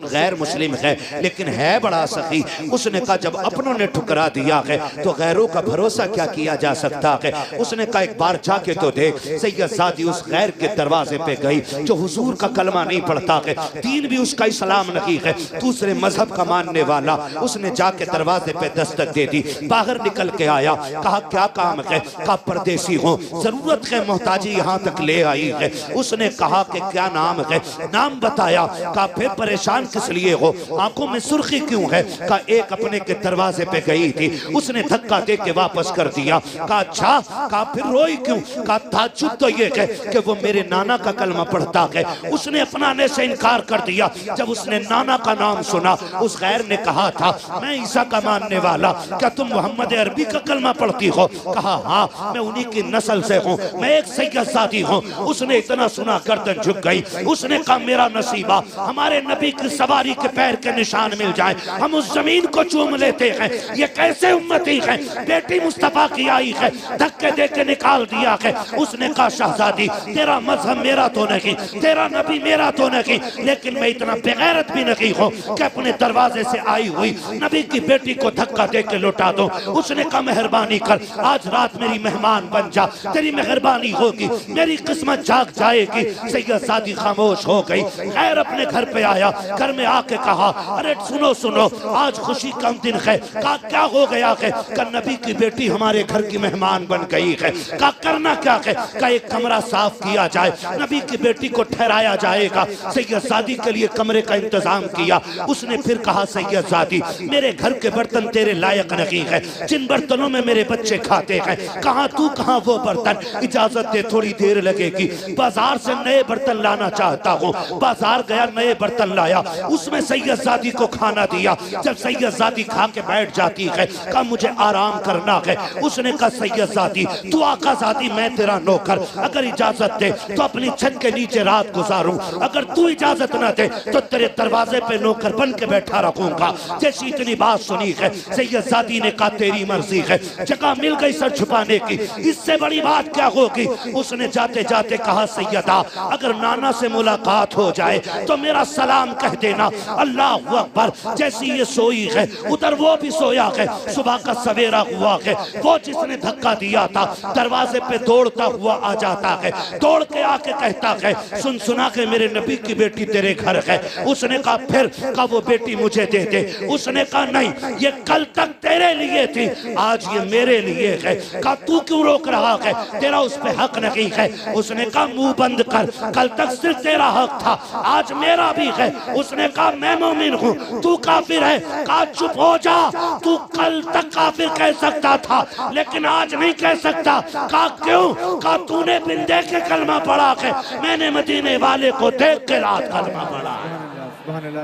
गैर मुस्लिम है लेकिन है बड़ा सखी। उसने कहा जब अपनों ने ठुकरा दिया है तो गैरों का भरोसा क्या किया जा सकता है। उसने कहा एक बार जाके तो देख। सैयदजादी उस गैर के दरवाजे पे गई जो हुजूर का कलमा नहीं पढ़ता है, दीन भी उसका इस्लाम नहीं है, दूसरे मजहब का मानने वाला। उसने जाके दरवाजे पे दस्तक दे दी, बाहर निकल के आया, कहा क्या काम है। कहा परदेसी हो, जरूरत है मोहताजी यहाँ तक ले आई है। उसने कहा कि क्या नाम है, नाम बताया। कहा फिर परेशान किस लिए हो, आंखों में सुर्खी क्यों है। कहा एक अपने के दरवाजे पे गई थी, उसने धक्का दे के वापस कर दिया। कहा अच्छा, कहा फिर रोई क्यों। कहा ताज्जुब तो ये है कि वो मेरे नाना का कलमा पढ़ता है, उसने अपनाने से इनकार कर दिया। जब उसने नाना का नाम सुना, उस गैर ने कहा था मैं ईसा का मानने वाला, क्या तुम मोहम्मद अरबी का कलमा पढ़ती हो। कहा हाँ, मैं उन्हीं की नस्ल से हूँ, मैं एक सैयदजादी हूँ। उसने इतना सुना गर्दन झुक गई। उसने कहा मेरा नसीबा हमारे नबी की सवारी के पैर के निशान मिल जाए, हम उस जमीन को चूम लेते हैं। ये कैसे उम्मती है, बेटी मुस्तफा की आई है, धक्के दे के निकाल दिया है। उसने कहा शहजादी तेरा मजहब मेरा तो नहीं, तेरा नबी मेरा तो नहीं, लेकिन मैं इतना बेगैरत भी नहीं हूँ कि अपने दरवाजे से आई हुई नबी की बेटी को धक्का दे के लौटा दो। उसने कहा मेहरबानी कर, आज रात मेरी मेहमान बन जा, तेरी मेहरबानी होगी, मेरी किस्मत जाग जाएगी। सैयदजादी खामोश हो गई। खैर अपने घर पे आया, घर में आके कहा अरे सुनो सुनो, आज खुशी का दिन है। कहा क्या हो गया है। कहा नबी की बेटी हमारे घर की मेहमान बन गई है। कहा करना क्या है। कहा एक कमरा साफ किया जाए, नबी की बेटी को ठहराया जाएगा। सैयदजादी के लिए कमरे का इंतजाम किया। उसने फिर कहा सैयदजादी मेरे घर के बर्तन तेरे लायक नहीं है, जिन बर्तनों में मेरे बच्चे खाते हैं, कहाँ तू कहाँ वो बर्तन, इजाजत दे थोड़ी देर लगेगी, बाजार से नए बर्तन लाना चाहता हूँ। बाजार गया, नए बर्तन लाया, उसमें सैयदजादी को खाना दिया। जब सैयदजादी खा के बैठ जाती है, कहा मुझे आराम करना है। उसने कहा सैयदजादी तू आकाजादी, मैं तेरा नौकर, अगर इजाजत दे तो अपनी छत के नीचे रात गुजारूं, अगर तू इजाजत ना दे तो तेरे दरवाजे पे नौकर बन के बैठा रखूंगा। जैसी इतनी बात सुनी है, सैयदजादी ने कहा तेरी मर्जी है, जगह मिल गई सर छुपाने की, इससे बड़ी बात क्या होगी। उसने जाते जाते कहा सैयदा अगर नाना से मुलाकात हो जाए तो मेरा सलाम कह देना। अल्लाह अकबर। जैसी ये सोई है उधर वो भी सोया है। सुबह का सवेरा हुआ है, वो जिसने धक्का दिया था दरवाजे पे दौड़ता हुआ आ जाता है, दौड़ के आके कहता है सुन सुना के मेरे नबी की बेटी तेरे घर है। उसने कहा फिर, कहा वो बेटी मुझे दे दे। उसने कहा नहीं, ये कल तक तेरे लिए थी, आज ये मेरे लिए है। कहा तू क्यों रोक रहा है, तेरा उस पे हक नहीं है। उसने कहा मुंह बंद कर, कल तक सिर्फ तेरा हक था, आज मेरा भी है। उसने कहा मैं मोमिन हूँ, तू काफिर है। कहा चुप हो जा, तू कल तक काफिर कह सकता था लेकिन आज नहीं कह सकता। कहा क्यों। कहा तूने बिन देख के कलमा पढ़ा है, मैंने मदीने वाले को देख के रात कलमा पढ़ा।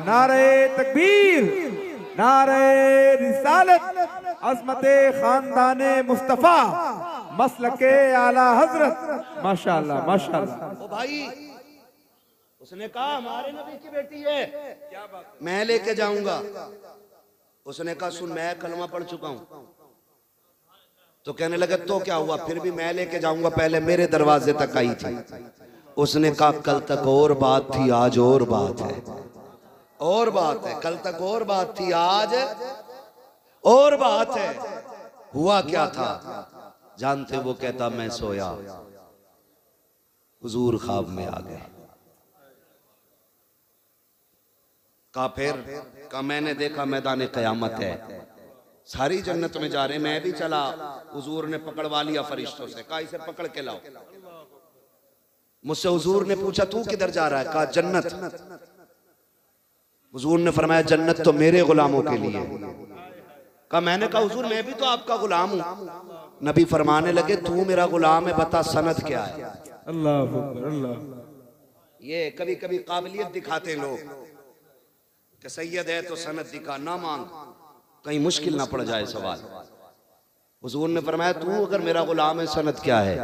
नारे तकबीर, नारे रिसालत, अज़मते खानदाने मुस्तफा, मसलके आला हजरत। माशाअल्लाह माशाअल्लाह। ओ भाई, उसने कहा हमारे नबी की बेटी है, मैं लेके जाऊंगा। उसने कहा सुन मैं कलमा पढ़ चुका हूं। तो कहने लगे तो क्या हुआ, फिर भी मैं लेके जाऊंगा, पहले मेरे दरवाजे तक आई थी। उसने कहा कल तक और बात थी, आज और बात है, और बात है। कल तक और बात थी, आज और बात है। हुआ क्या था जानते, वो कहता मैं सोया, हुजूर ख्वाब में आ गए। कहा फिर, कहा मैंने देखा मैदान कयामत है, सारी जन्नत में जा रहे, मैं भी चला। हुजूर ने पकड़वा लिया फरिश्तों से, कहा इसे पकड़ के लाओ। मुझसे हुजूर ने पूछा तू किधर जा रहा है, कहा जन्नत। हुजूर ने फरमाया जन्नत तो मेरे गुलामों के लिए। कहा मैंने कहा हुजूर मैं भी तो आपका गुलाम हूँ। नबी फरमाने लगे तू मेरा गुलाम है, बता सनद क्या है। अल्लाह अकबर अल्लाह। ये कभी कभी काबिलियत दिखाते लोग कि सैयद है तो सनद दिखा, ना मांग, कहीं मुश्किल ना पड़ जाए सवाल। हुजूर ने फरमाया तू अगर मेरा गुलाम है सनद क्या है।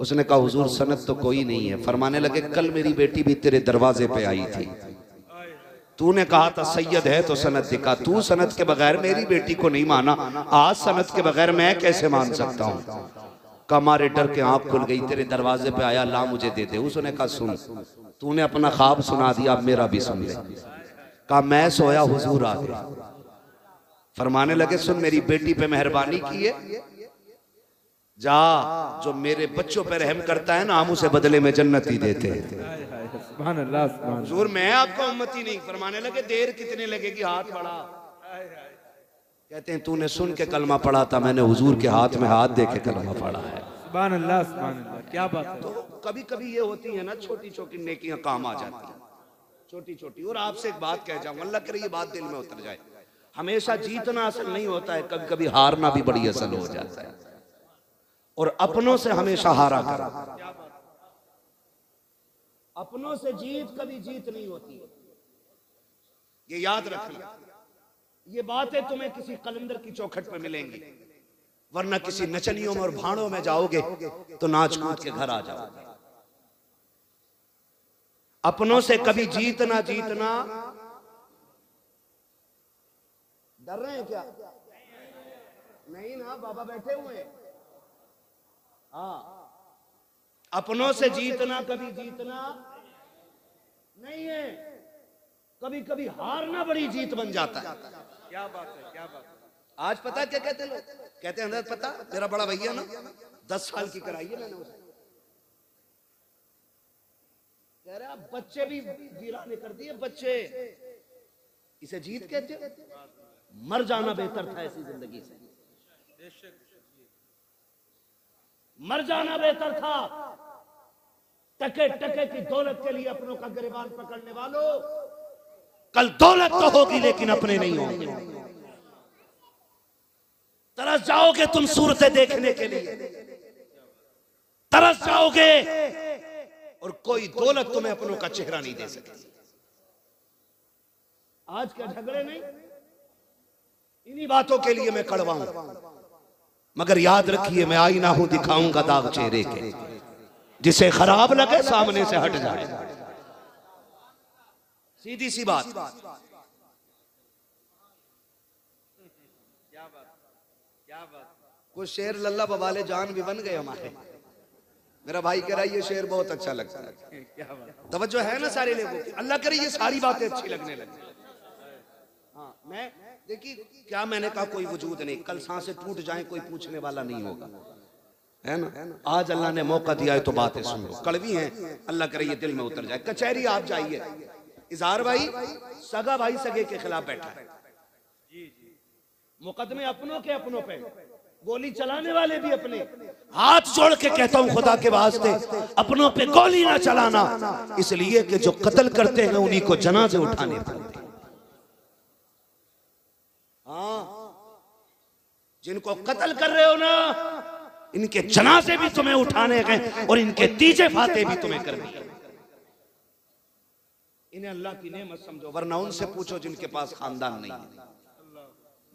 उसने कहा हुजूर सनद तो कोई नहीं है। फरमाने लगे कल मेरी बेटी भी तेरे दरवाजे पे आई थी, तूने कहा था सैयद है तो सनद दिखा, तू सनद के बगैर मेरी बेटी को नहीं माना, आज सनद के बगैर मैं कैसे मान सकता हूँ। हमारे डर के आंख खुल गई, तेरे दरवाजे पे आया, ला मुझे दे दे। उसने कहा सुन तूने अपना ख्वाब सुना दिया, अब मेरा भी सुन ले। कहा मैं सोया, हुजूर आ गए। फरमाने लगे सुन, मेरी बेटी पे मेहरबानी की है, जा, जो मेरे बच्चों पे रहम करता है ना, हम उसे बदले में जन्नत ही देते हैं। सुभान अल्लाह, सुभान अल्लाह। हुजूर मैं आपका उम्मती नहीं। फरमाने लगे देर कितने लगेगी, हाथ बढ़ा। कहते हैं तूने सुन के कलमा पढ़ा था, मैंने हुजूर के हाथ में हाथ दे के कलमा पढ़ा है। सुभान अल्लाह, सुभान अल्लाह, क्या बात है। तो कभी कभी ये होती है ना, छोटी छोटी नेकियां काम आ जाती हैं, छोटी छोटी। और आपसे एक बात कह जाऊं, अल्लाह करे ये बात दिल में उतर जाए, हमेशा जीतना असल नहीं होता है, कभी कभी हारना भी बड़ी असल हो जाता है। और अपनों से हमेशा हारा कर, अपनों से जीत कभी जीत नहीं होती, ये याद रखना। ये बातें तुम्हें किसी कलंदर की चौखट पर मिलेंगी, वरना किसी नचनियों में और भाड़ों में जाओगे तो नाच कूद के घर आ जाओगे। अपनों से कभी जीतना जीतना। डर रहे हैं क्या? नहीं ना, बाबा बैठे हुए हैं। हाँ, अपनों से जीतना कभी जीतना नहीं है, कभी कभी हारना बड़ी जीत बन जाता है। क्या बात है, क्या बात है। आज पता क्या कहते हैं लोग? कहते हैं हजरत पता, मेरा बड़ा भैया ना 10 साल की कराई है मैंने उसे। कह रहे आप बच्चे भी वीराने कर दिए, बच्चे, इसे जीत कहते हो? मर जाना बेहतर था ऐसी जिंदगी से, मर जाना बेहतर था। टके टके की दौलत के लिए अपनों का गिरबान पकड़ने वालों, कल दौलत तो होगी लेकिन अपने नहीं होंगे। तरस जाओगे तुम सूरतें देखने के लिए, तरस जाओगे, और कोई दौलत तुम्हें अपनों का चेहरा नहीं दे सके। आज के झगड़े नहीं, इन्हीं बातों के लिए मैं कड़वा हूं। मगर याद रखिए, मैं आईना हूं, दिखाऊंगा दाग चेहरे के, जिसे खराब लगे सामने से हट जाए। सीधी सी बात। कुछ शेर लल्ला बवाले जान भी बन गए हमारे। मेरा भाई कह रहा है ये शेर बहुत अच्छा लगता है। तवज्जो है ना सारे लोगों की? अल्लाह करे ये सारी बातें अच्छी लगने लगी। हाँ, मैं देखिए क्या मैंने कहा, कोई वजूद नहीं, कल सांसें टूट जाएं कोई पूछने वाला नहीं होगा, है ना। आज अल्लाह ने मौका दिया है तो बातें सुन लो, कड़वी हैं, अल्लाह करे ये दिल में उतर जाए। कचहरी आप जाइए, इजहार भाई सगा भाई सगे के खिलाफ बैठा है, मुकदमे अपनों के अपनों पे, गोली चलाने वाले भी अपने। हाथ जोड़ के कहता हूं खुदा के वास्ते, अपनों पे गोली ना चलाना, इसलिए कि जो कत्ल करते हैं उन्हीं को जनाजे उठाने पड़ते हैं। हाँ, जिनको कत्ल कर रहे हो ना, इनके जनाजे भी तुम्हें उठाने हैं और इनके तीजे फाते भी तुम्हें करनी है। इन्हें अल्लाह की नेमत समझो, वरना उनसे पूछो जिनके पास खानदान नहीं है,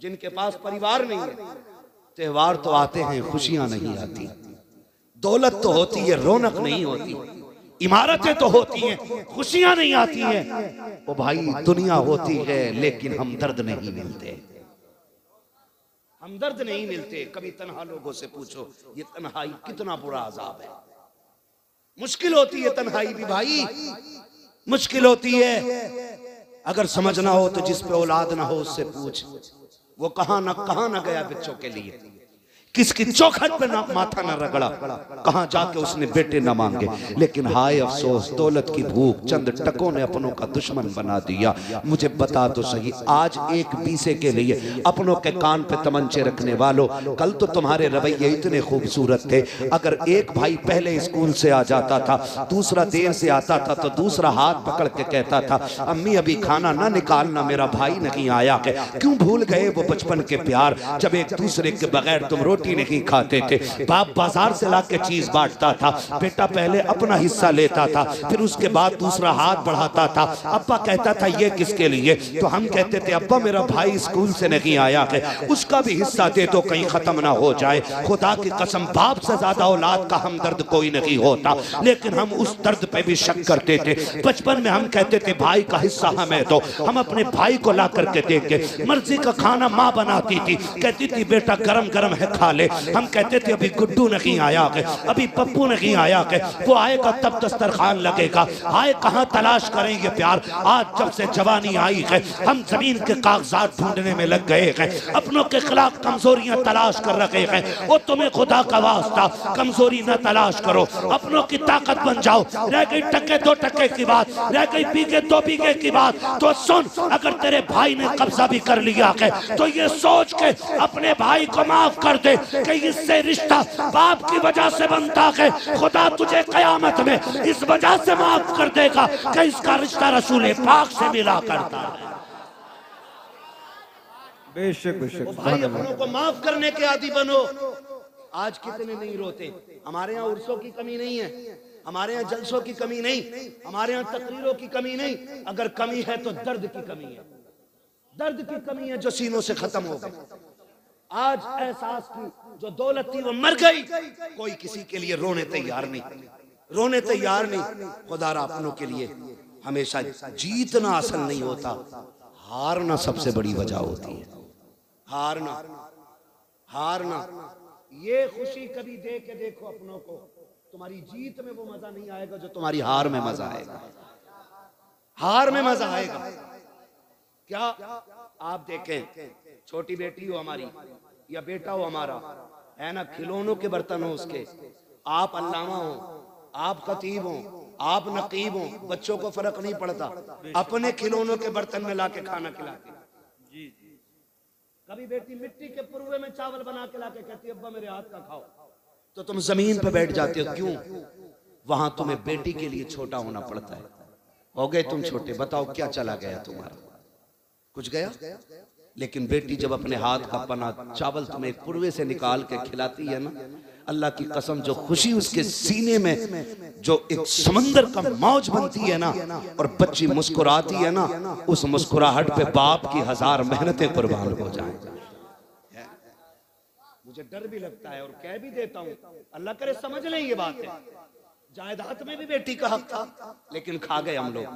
जिनके पास परिवार नहीं है। त्योहार तो आते हैं, खुशियां नहीं आती, दौलत तो होती है, रौनक नहीं होती, इमारतें तो होती हैं, खुशियां नहीं आती हैं। ओ भाई, दुनिया होती है लेकिन हमदर्द नहीं मिलते, हमदर्द नहीं मिलते। कभी तन्हा लोगों से पूछो ये तन्हाई कितना बुरा अजाब है। मुश्किल होती है तन्हाई भी भाई, मुश्किल होती है। अगर समझना हो तो जिस पे औलाद ना हो उससे पूछ, वो कहां ना गया बच्चों के लिए, किसकी चौखट पे ना माथा ना रगड़ा, कहां जाके उसने बेटे ना मांगे। लेकिन हाय अफसोस, दौलत की भूख चंद टकों ने अपनों का दुश्मन बना दिया। मुझे बता तो सही, आज एक पीसे के लिए अपनों के कान पे तमंचे रखने वालों, कल तो तुम्हारे रवैये इतने खूबसूरत थे। अगर एक भाई पहले स्कूल से आ जाता था, दूसरा देर से आता था, तो दूसरा हाथ पकड़ के कहता था अम्मी अभी खाना ना निकालना, मेरा भाई नहीं आया है। क्यों भूल गए वो बचपन के प्यार, जब एक दूसरे के बगैर तुम रोटी नहीं खाते थे। बाप बाजार से लाके चीज बांटता था, बेटा पहले अपना हिस्सा लेता था, फिर उसके बाद दूसरा हाथ बढ़ाता था। अब्बा कहता था ये किसके लिए, तो हम कहते थे अब्बा मेरा भाई स्कूल से नहीं आया है, उसका भी हिस्सा दे दो कहीं खत्म ना हो जाए। खुदा की कसम, बाप से ज्यादा औलाद का हमदर्द कोई नहीं होता, लेकिन हम उस दर्द पे भी शक करते थे। बचपन में हम कहते थे भाई का हिस्सा हमें दो, हम अपने भाई को ला करके देंगे। मर्जी का खाना माँ बनाती थी, कहती थी बेटा गरम गरम है खा ले। हम कहते थे अभी गुड्डू नहीं आया के, अभी पप्पू नहीं आया के, वो आएगा तब दस्तरखान लगेगा। आए कहाँ तलाश करेंगे प्यार। आज जब से जवानी आई है हम जमीन के कागजात ढूंढने में लग गए हैं, अपनों के खिलाफ कमजोरियां तलाश कर रहे हैं। वो तुम्हें खुदा का वास्ता कमजोरी न तलाश करो, अपनों की ताकत बन जाओ। रह गई टके दो टके की बात, रह गई बीघे दो बीघे की बात, तो सुन, अगर तेरे भाई ने कब्जा भी कर लिया है तो ये सोच के अपने भाई को माफ कर दे कि इससे रिश्ता बाप की वजह से बनता है। खुदा तुझे कयामत में इस वजह से माफ कर देगा कि इसका रिश्ता रसूल पाक से मिला करता है। बेशक बेशक। भाई अपनों को माफ करने के आदी बनो। आज कितने नहीं रोते। हमारे यहाँ उर्सों की कमी नहीं है, हमारे यहाँ जलसों की कमी नहीं, हमारे यहाँ तकरीरों की कमी नहीं। अगर कमी है तो दर्द की कमी है, दर्द की कमी है जो सीनों से खत्म हो गई। आज एहसास की जो दौलत थी वो मर गई। कोई किसी के लिए रोने तैयार नहीं, रोने तैयार नहीं। खुदारा अपनों के लिए हमेशा जीतना असल नहीं होता, हारना सबसे बड़ी वजह होती है। हारना, हारना। ये खुशी कभी दे के देखो अपनों को, तुम्हारी जीत में वो मजा नहीं आएगा जो तुम्हारी हार में मजा आएगा। हार में मजा आएगा। क्या आप देखें, छोटी बेटी हो हमारी या बेटा हो हमारा, है ना, खिलौनों के बर्तन हो उसके, आप अल्लामा हो, आप खतीब हो, आप नकीब हो, बच्चों को फर्क नहीं पड़ता, अपने खिलौनों के बर्तन में लाके खाना खिलाते। कभी बेटी मिट्टी के पुरवे में चावल बना के लाके कहती है अब्बा मेरे हाथ का खाओ, तो तुम जमीन पे बैठ जाते हो। क्यों? वहां तुम्हें बेटी के लिए छोटा होना पड़ता है। हो गए तुम छोटे, बताओ क्या चला गया तुम्हारा? कुछ गया? लेकिन बेटी जब अपने हाथ का पना चावल तुम्हें पुरवे से निकाल के खिलाती है ना, अल्लाह की कसम जो खुशी उसके सीने में जो एक समंदर का मौज बनती है ना, और बच्ची मुस्कुराती है ना, उस मुस्कुराहट पे बाप की 1000 मेहनतें कुर्बान हो जाएं। मुझे डर भी लगता है और कह भी देता हूँ, अल्लाह करे समझ लें ये बात है। जायदाद में भी बेटी का हक था, लेकिन खा गए हम लोग।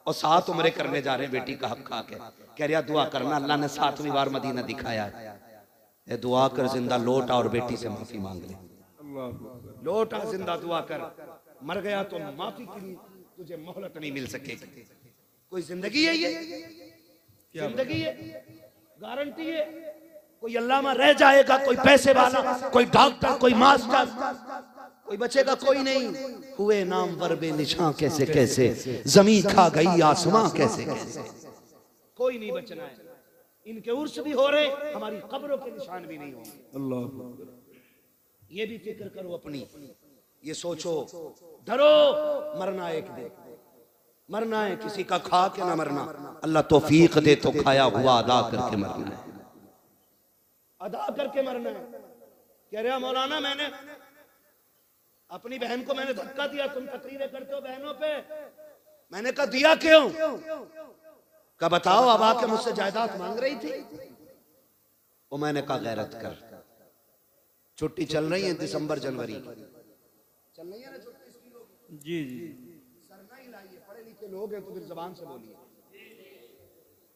और 7 उम्रें करने जा रहे हैं बेटी का हक खा के। कह रहा दुआ करना, अल्लाह ने 7वीं बार मदीना दिखाया है, दुआ कर जिंदा लौट आ और बेटी से माफी मांग ले। लौट आ जिंदा, दुआ कर, मर गया तो माफी के लिए तुझे मोहलत नहीं मिल सकेगी। कोई जिंदगी है ये? जिंदगी है? गारंटी है? कोई अल्लामा रह जाएगा, कोई पैसे वाला, कोई डॉक्टर, कोई मास्टर, कोई बचेगा? कोई नहीं। हुए नाम वरबे निशां कैसे कैसे, जमीन खा गई आसमां कैसे कैसे, कोई नहीं बचना है। इनके उर्स भी हो रहे, हमारी कब्रों के निशान भी नहीं होंगे। अल्लाह, ये भी फिक्र करो अपनी, ये सोचो, डरो, मरना एक दिन, मरना है, किसी का खा के ना मरना। अल्लाह तौफीक दे तो खाया हुआ अदा करके मरना है, अदा करके मरना है। कह रहा मौलाना मैंने अपनी बहन को मैंने धक्का दिया, तुम तकरीरें करते हो बहनों पे। मैंने कहा दिया क्यों? कहा बताओ, अब आके मुझसे जायदाद मांग रही थी। वो मैंने कहा गैरत कर, छुट्टी चल रही है दिसंबर जनवरी चल रही है ना छुट्टी। जी जी, सरना ही लाइए, पढ़े लिखे लोग हैं तो फिर जबान से बोलिए,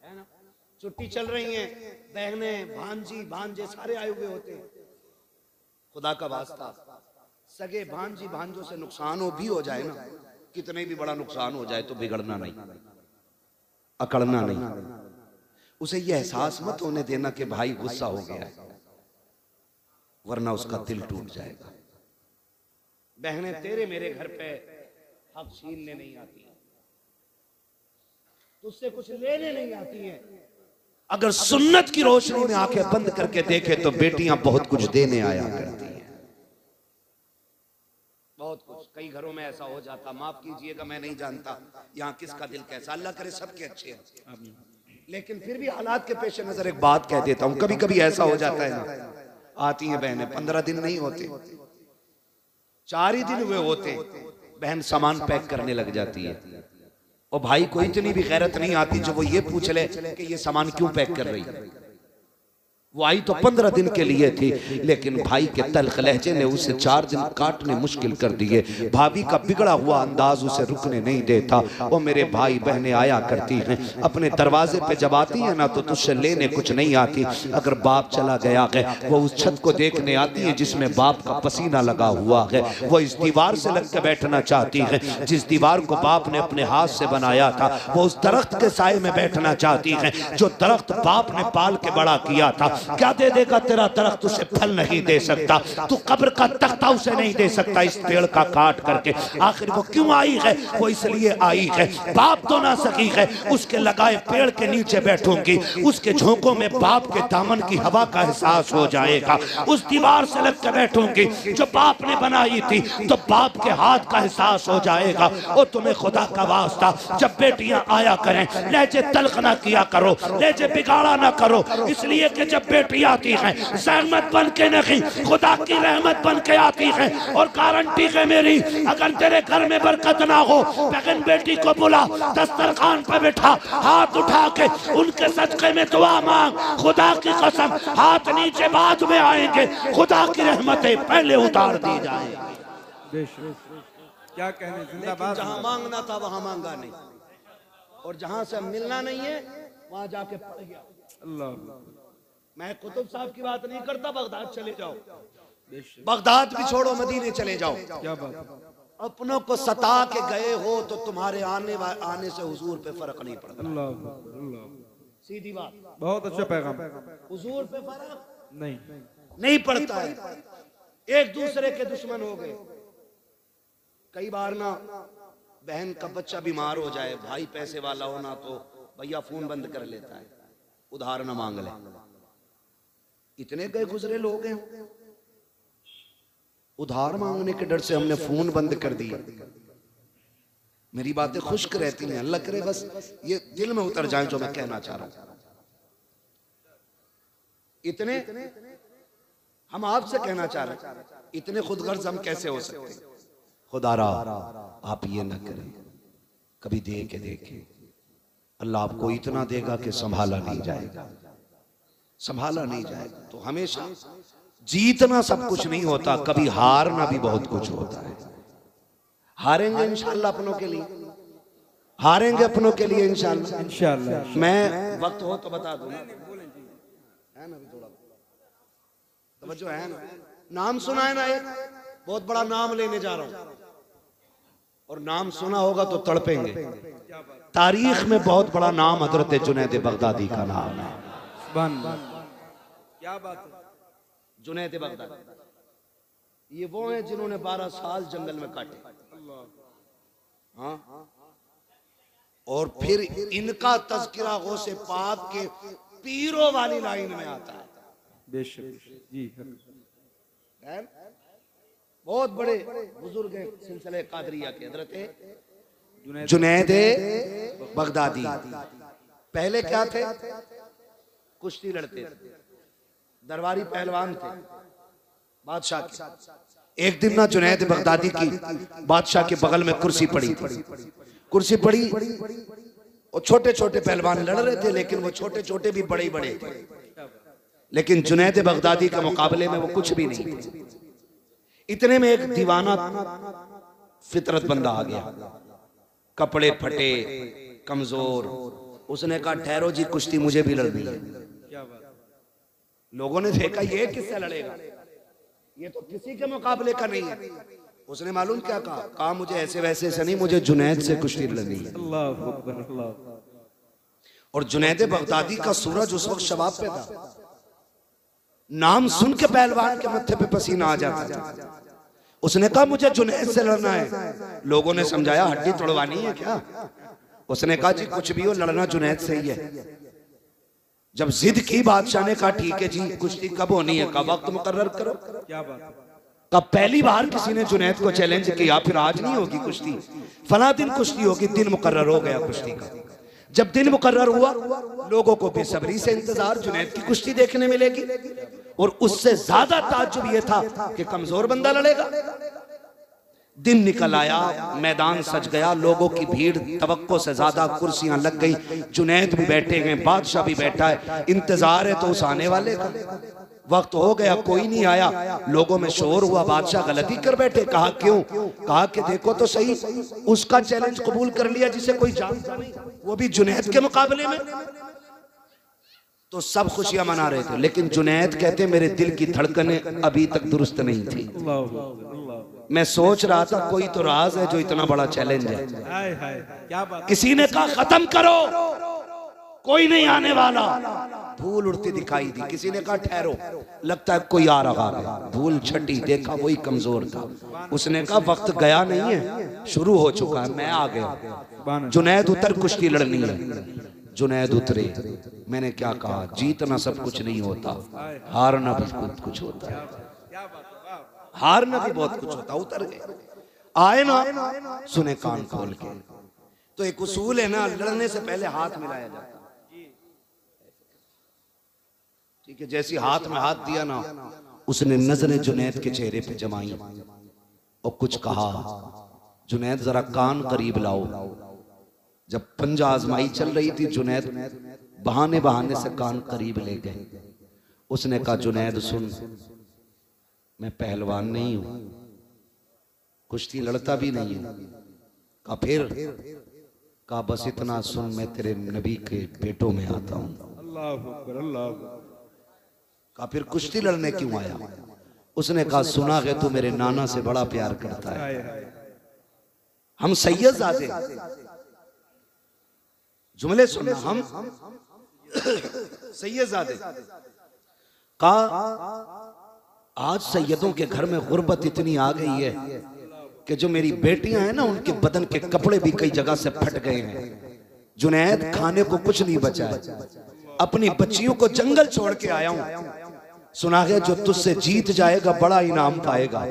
है ना। छुट्टी चल रही है, बहनें भांजी भांजे सारे आए हुए होते हैं। खुदा का वास्ता, सगे भांजी भांजों से नुकसान हो भी हो जाए ना, कितने भी बड़ा नुकसान हो जाए तो बिगड़ना नहीं, अकड़ना नहीं। उसे यह एहसास मत होने देना कि भाई गुस्सा हो गया है, वरना उसका दिल टूट जाएगा। बहनें तेरे मेरे घर पे हक छीनने नहीं आती, तुझसे कुछ लेने नहीं आती हैं। अगर सुन्नत की रोशनी में आंखें बंद करके देखे तो बेटियां बहुत कुछ देने आया करती हैं, बहुत कुछ। कई घरों में ऐसा हो जाता, माफ कीजिएगा मैं नहीं जानता यहाँ किसका दिल कैसा, अल्लाह करे सबके अच्छे हैं, लेकिन फिर भी हालात के पेश नजर एक बात कह देता हूँ। कभी कभी ऐसा हो जाता है ना, आती हैं बहनें, 15 दिन नहीं होते, 4 ही दिन हुए होते, बहन सामान पैक करने लग जाती है, और भाई को इतनी भी गैरत नहीं आती जो वो ये पूछ ले कि ये सामान क्यों पैक कर रही है। वो आई तो 15 दिन के लिए थी, लेकिन भाई के तल्ख लहजे ने उसे 4 दिन काटने मुश्किल कर दिए। भाभी का बिगड़ा हुआ अंदाज उसे रुकने नहीं देता। वो मेरे भाई बहनें आया करती हैं, अपने दरवाजे पे जब आती है ना तो तुझसे लेने कुछ नहीं आती। अगर बाप चला गया है वो उस छत को देखने आती है जिसमें बाप का पसीना लगा हुआ है। वो इस दीवार से लग के बैठना चाहती है जिस दीवार को बाप ने अपने हाथ से बनाया था। वो उस दरख्त के साए में बैठना चाहती है जो दरख्त बाप ने पाल के बड़ा किया था। क्या दे देगा तेरा दरख्त? उसे फल नहीं दे सकता। तू कब्र का तख्ता उसे नहीं दे सकता इस पेड़ का काट करके। आखिर वो क्यों आई है? वो इसलिए आई है बाप तो ना सकी है, उसके लगाए पेड़ के नीचे बैठूंगी, उसके झोंकों में बाप के दामन की हवा का एहसास हो जाएगा। उस दीवार से लग के बैठूंगी जो बाप ने बनाई थी, तो बाप के हाथ का एहसास हो जाएगा। और तुम्हें खुदा का वास्ता जब बेटियां आया करें लहजे तल्ख ना किया करो, लहजे बिगाड़ा ना करो, इसलिए कि जब बेटी आती है सहमत बन के नहीं खुदा की रहमत बन के आती है। और गारंटी है मेरी, अगर तेरे घर में बरकत ना हो, बहन बेटी को बुला, दस्तरखान पर बैठा, हाथ उठा के उनके सदके में दुआ मांग। खुदा की कसम हाथ नीचे बाद में आएंगे, खुदा की रहमतें पहले उतार दी जाएंगी। क्या कहने, लेकिन जहां मांगना था वहां मांगा नहीं, और जहां से मिलना नहीं है वहां जाके पड़ गया। अल्लाह, मैं कुतुब साहब की बात नहीं करता, बगदाद चले जाओ, बगदाद भी छोड़ो, मदीने चले जाओ। क्या बात है। अपनों को सता के गए हो तो तुम्हारे आने से हुजूर पे फर्क नहीं पड़ता। अल्लाह अल्लाह, सीधी बात, बहुत अच्छा पैगाम। हुजूर पे फर्क नहीं पड़ता है। एक दूसरे के दुश्मन हो गए। कई बार ना बहन का बच्चा बीमार हो जाए, भाई पैसे वाला हो ना तो भैया फोन बंद कर लेता है, उधार ना मांग ले। इतने गए गुजरे लोग हैं, उधार मांगने के डर से हमने फोन बंद कर दिया। मेरी बातें खुश्क रहती हैं, अल्लाह करे बस ये दिल में उतर जाए जो मैं कहना चाह रहा हूं। इतने हम आपसे कहना चाह रहे हैं, इतने खुदगर्ज हम कैसे हो सकते? खुदारा आप ये ना करें, कभी दे के देखें, अल्लाह आपको इतना देगा कि संभाला नहीं जाएगा, संभाला नहीं जाएगा। तो हमेशा जीतना सब कुछ नहीं होता, कभी हारना भी बहुत कुछ होता है। हारेंगे इंशाल्लाह अपनों के लिए, हारेंगे अपनों के लिए इंशाल्लाह। इंशाल्लाह। मैं वक्त हो तो बता दूं, है ना, थोड़ा तवज्जो है ना। नाम सुना है ना, एक बहुत बड़ा नाम लेने जा रहा हूं, और नाम सुना होगा तो तड़पेंगे। तारीख में बहुत बड़ा नाम हजरत जुनैद बगदादी का नाम है। क्या बात है। जुनैद बगदादी ये वो हैं जिन्होंने 12 साल जंगल में काटे। हाँ, और फिर इनका तज़किरा गौसे पाक के पीरों वाली लाइन में आता है। बेशक जी, बहुत बड़े बुजुर्ग हैं सिलसिले कादरिया के, हजरत जुनैद बगदादी। पहले क्या थे? कुश्ती लड़ते थे, दरबारी पहलवान थे बादशाह के। एक दिन ना जुनैद बगदादी की बादशाह के बगल में कुर्सी पड़ी थी। कुर्सी पड़ी और छोटे छोटे पहलवान लड़ रहे थे, लेकिन वो छोटे छोटे भी बड़े बड़े थे, लेकिन जुनैद बगदादी के मुकाबले में वो कुछ भी नहीं थे। इतने में एक दीवाना फितरत बंदा आ गया, कपड़े फटे, कमजोर। उसने कहा ठहरो जी, कुश्ती मुझे भी लड़नी है। लोगों ने देखा ये किससे लड़ेगा, ये तो किसी के मुकाबले का नहीं है। उसने मालूम क्या कहा? कहा मुझे ऐसे वैसे से नहीं, मुझे जुनैद से कुश्ती लड़नी है। अल्लाह अकबर, अल्लाह। और जुनैद बगदादी का सूरज उस वक्त शबाब पे था। नाम सुन के पहलवान के मत्थे पे पसीना आ जाता था। उसने कहा मुझे जुनैद से लड़ना है। लोगों ने समझाया हड्डी तोड़वानी है क्या? उसने कहा जी कुछ भी हो, लड़ना जुनैद से ही है। जब जिद की बादशाह ने कहा ठीक है जी, कुश्ती कब होनी है? कब वक्त मुकर्रर करो। क्या बात। कब पहली बार किसी ने जुनैद को चैलेंज किया, फिर आज नहीं होगी कुश्ती, फला दिन कुश्ती होगी। दिन मुकर्रर हो गया कुश्ती का। जब दिन मुकर्रर हुआ, लोगों को बेसब्री से इंतजार, जुनैद की कुश्ती देखने मिलेगी। और उससे ज्यादा ताज्जुब यह था कि कमजोर बंदा लड़ेगा। दिन निकल आया, मैदान सज गया, लोगों की भीड़ तवक्को से ज्यादा, कुर्सियां लग गई, जुनैद भी बैठे हैं, बादशाह भी बैठा है, इंतजार है तो उस आने वाले का। वक्त हो गया, कोई नहीं आया, लोगों में शोर हुआ, बादशाह गलती कर बैठे। कहा क्यों? कहा कि देखो तो सही, उसका चैलेंज कबूल कर लिया जिसे कोई जानता नहीं, वो भी जुनैद के मुकाबले में। तो सब खुशियां मना रहे थे, लेकिन जुनैद कहते मेरे दिल की धड़कनें अभी तक दुरुस्त नहीं थी। मैं सोच रहा था कोई तो राज है जो इतना बड़ा चैलेंज है। क्या बात। किसी ने कहा खत्म करो, कोई नहीं आने वाला। धूल उड़ती दिखाई दी। किसी ने कहा ठहरो, लगता है कोई आ रहा है। धूल छटी, देखा वही कमजोर था। उसने कहा वक्त गया नहीं है, शुरू हो चुका है, मैं आ गया। जुनैद उतर, कुश्ती लड़नी है। जुनैद उतरे। मैंने क्या कहा, जीतना सब कुछ नहीं होता, हारना भी बहुत कुछ होता है। हारना भी बहुत कुछ होता। उतर गए, आए ना, सुने कान खोल के। तो एक उसूल है ना, लड़ने से पहले हाथ मिलाया जाता है। ठीक है, जैसी हाथ में हाथ दिया ना, उसने नजरें जुनैद के चेहरे पे जमाई और कुछ कहा। जुनैद जरा कान करीब लाओ। जब पंजा आजमाई चल रही थी, जुनैद बहाने बहाने से कान करीब ले गए। उसने कहा जुनैद सुन, मैं पहलवान नहीं हूं, कुश्ती लड़ता भी नहीं हूं। कहा फिर? कहा बस इतना सुन, मैं तेरे नबी के बेटों में आता हूं। अल्लाह अकबर, अल्लाह अकबर। कहा फिर कुश्ती लड़ने क्यों आया? उसने कहा सुना है तू मेरे नाना से बड़ा प्यार करता है, हम सैयदजादे। जुमले सुनना, हम सैयदजादे। कहा आज सैयदों के घर में गुर्बत इतनी आ गई है कि जो मेरी बेटियां हैं ना, उनके बदन के कपड़े भी कई जगह से फट गए हैं। जुनैद खाने को कुछ नहीं बचा है, अपनी बच्चियों को जंगल छोड़ के आया हूं। सुना है जो तुझसे जीत जाएगा बड़ा इनाम पाएगा।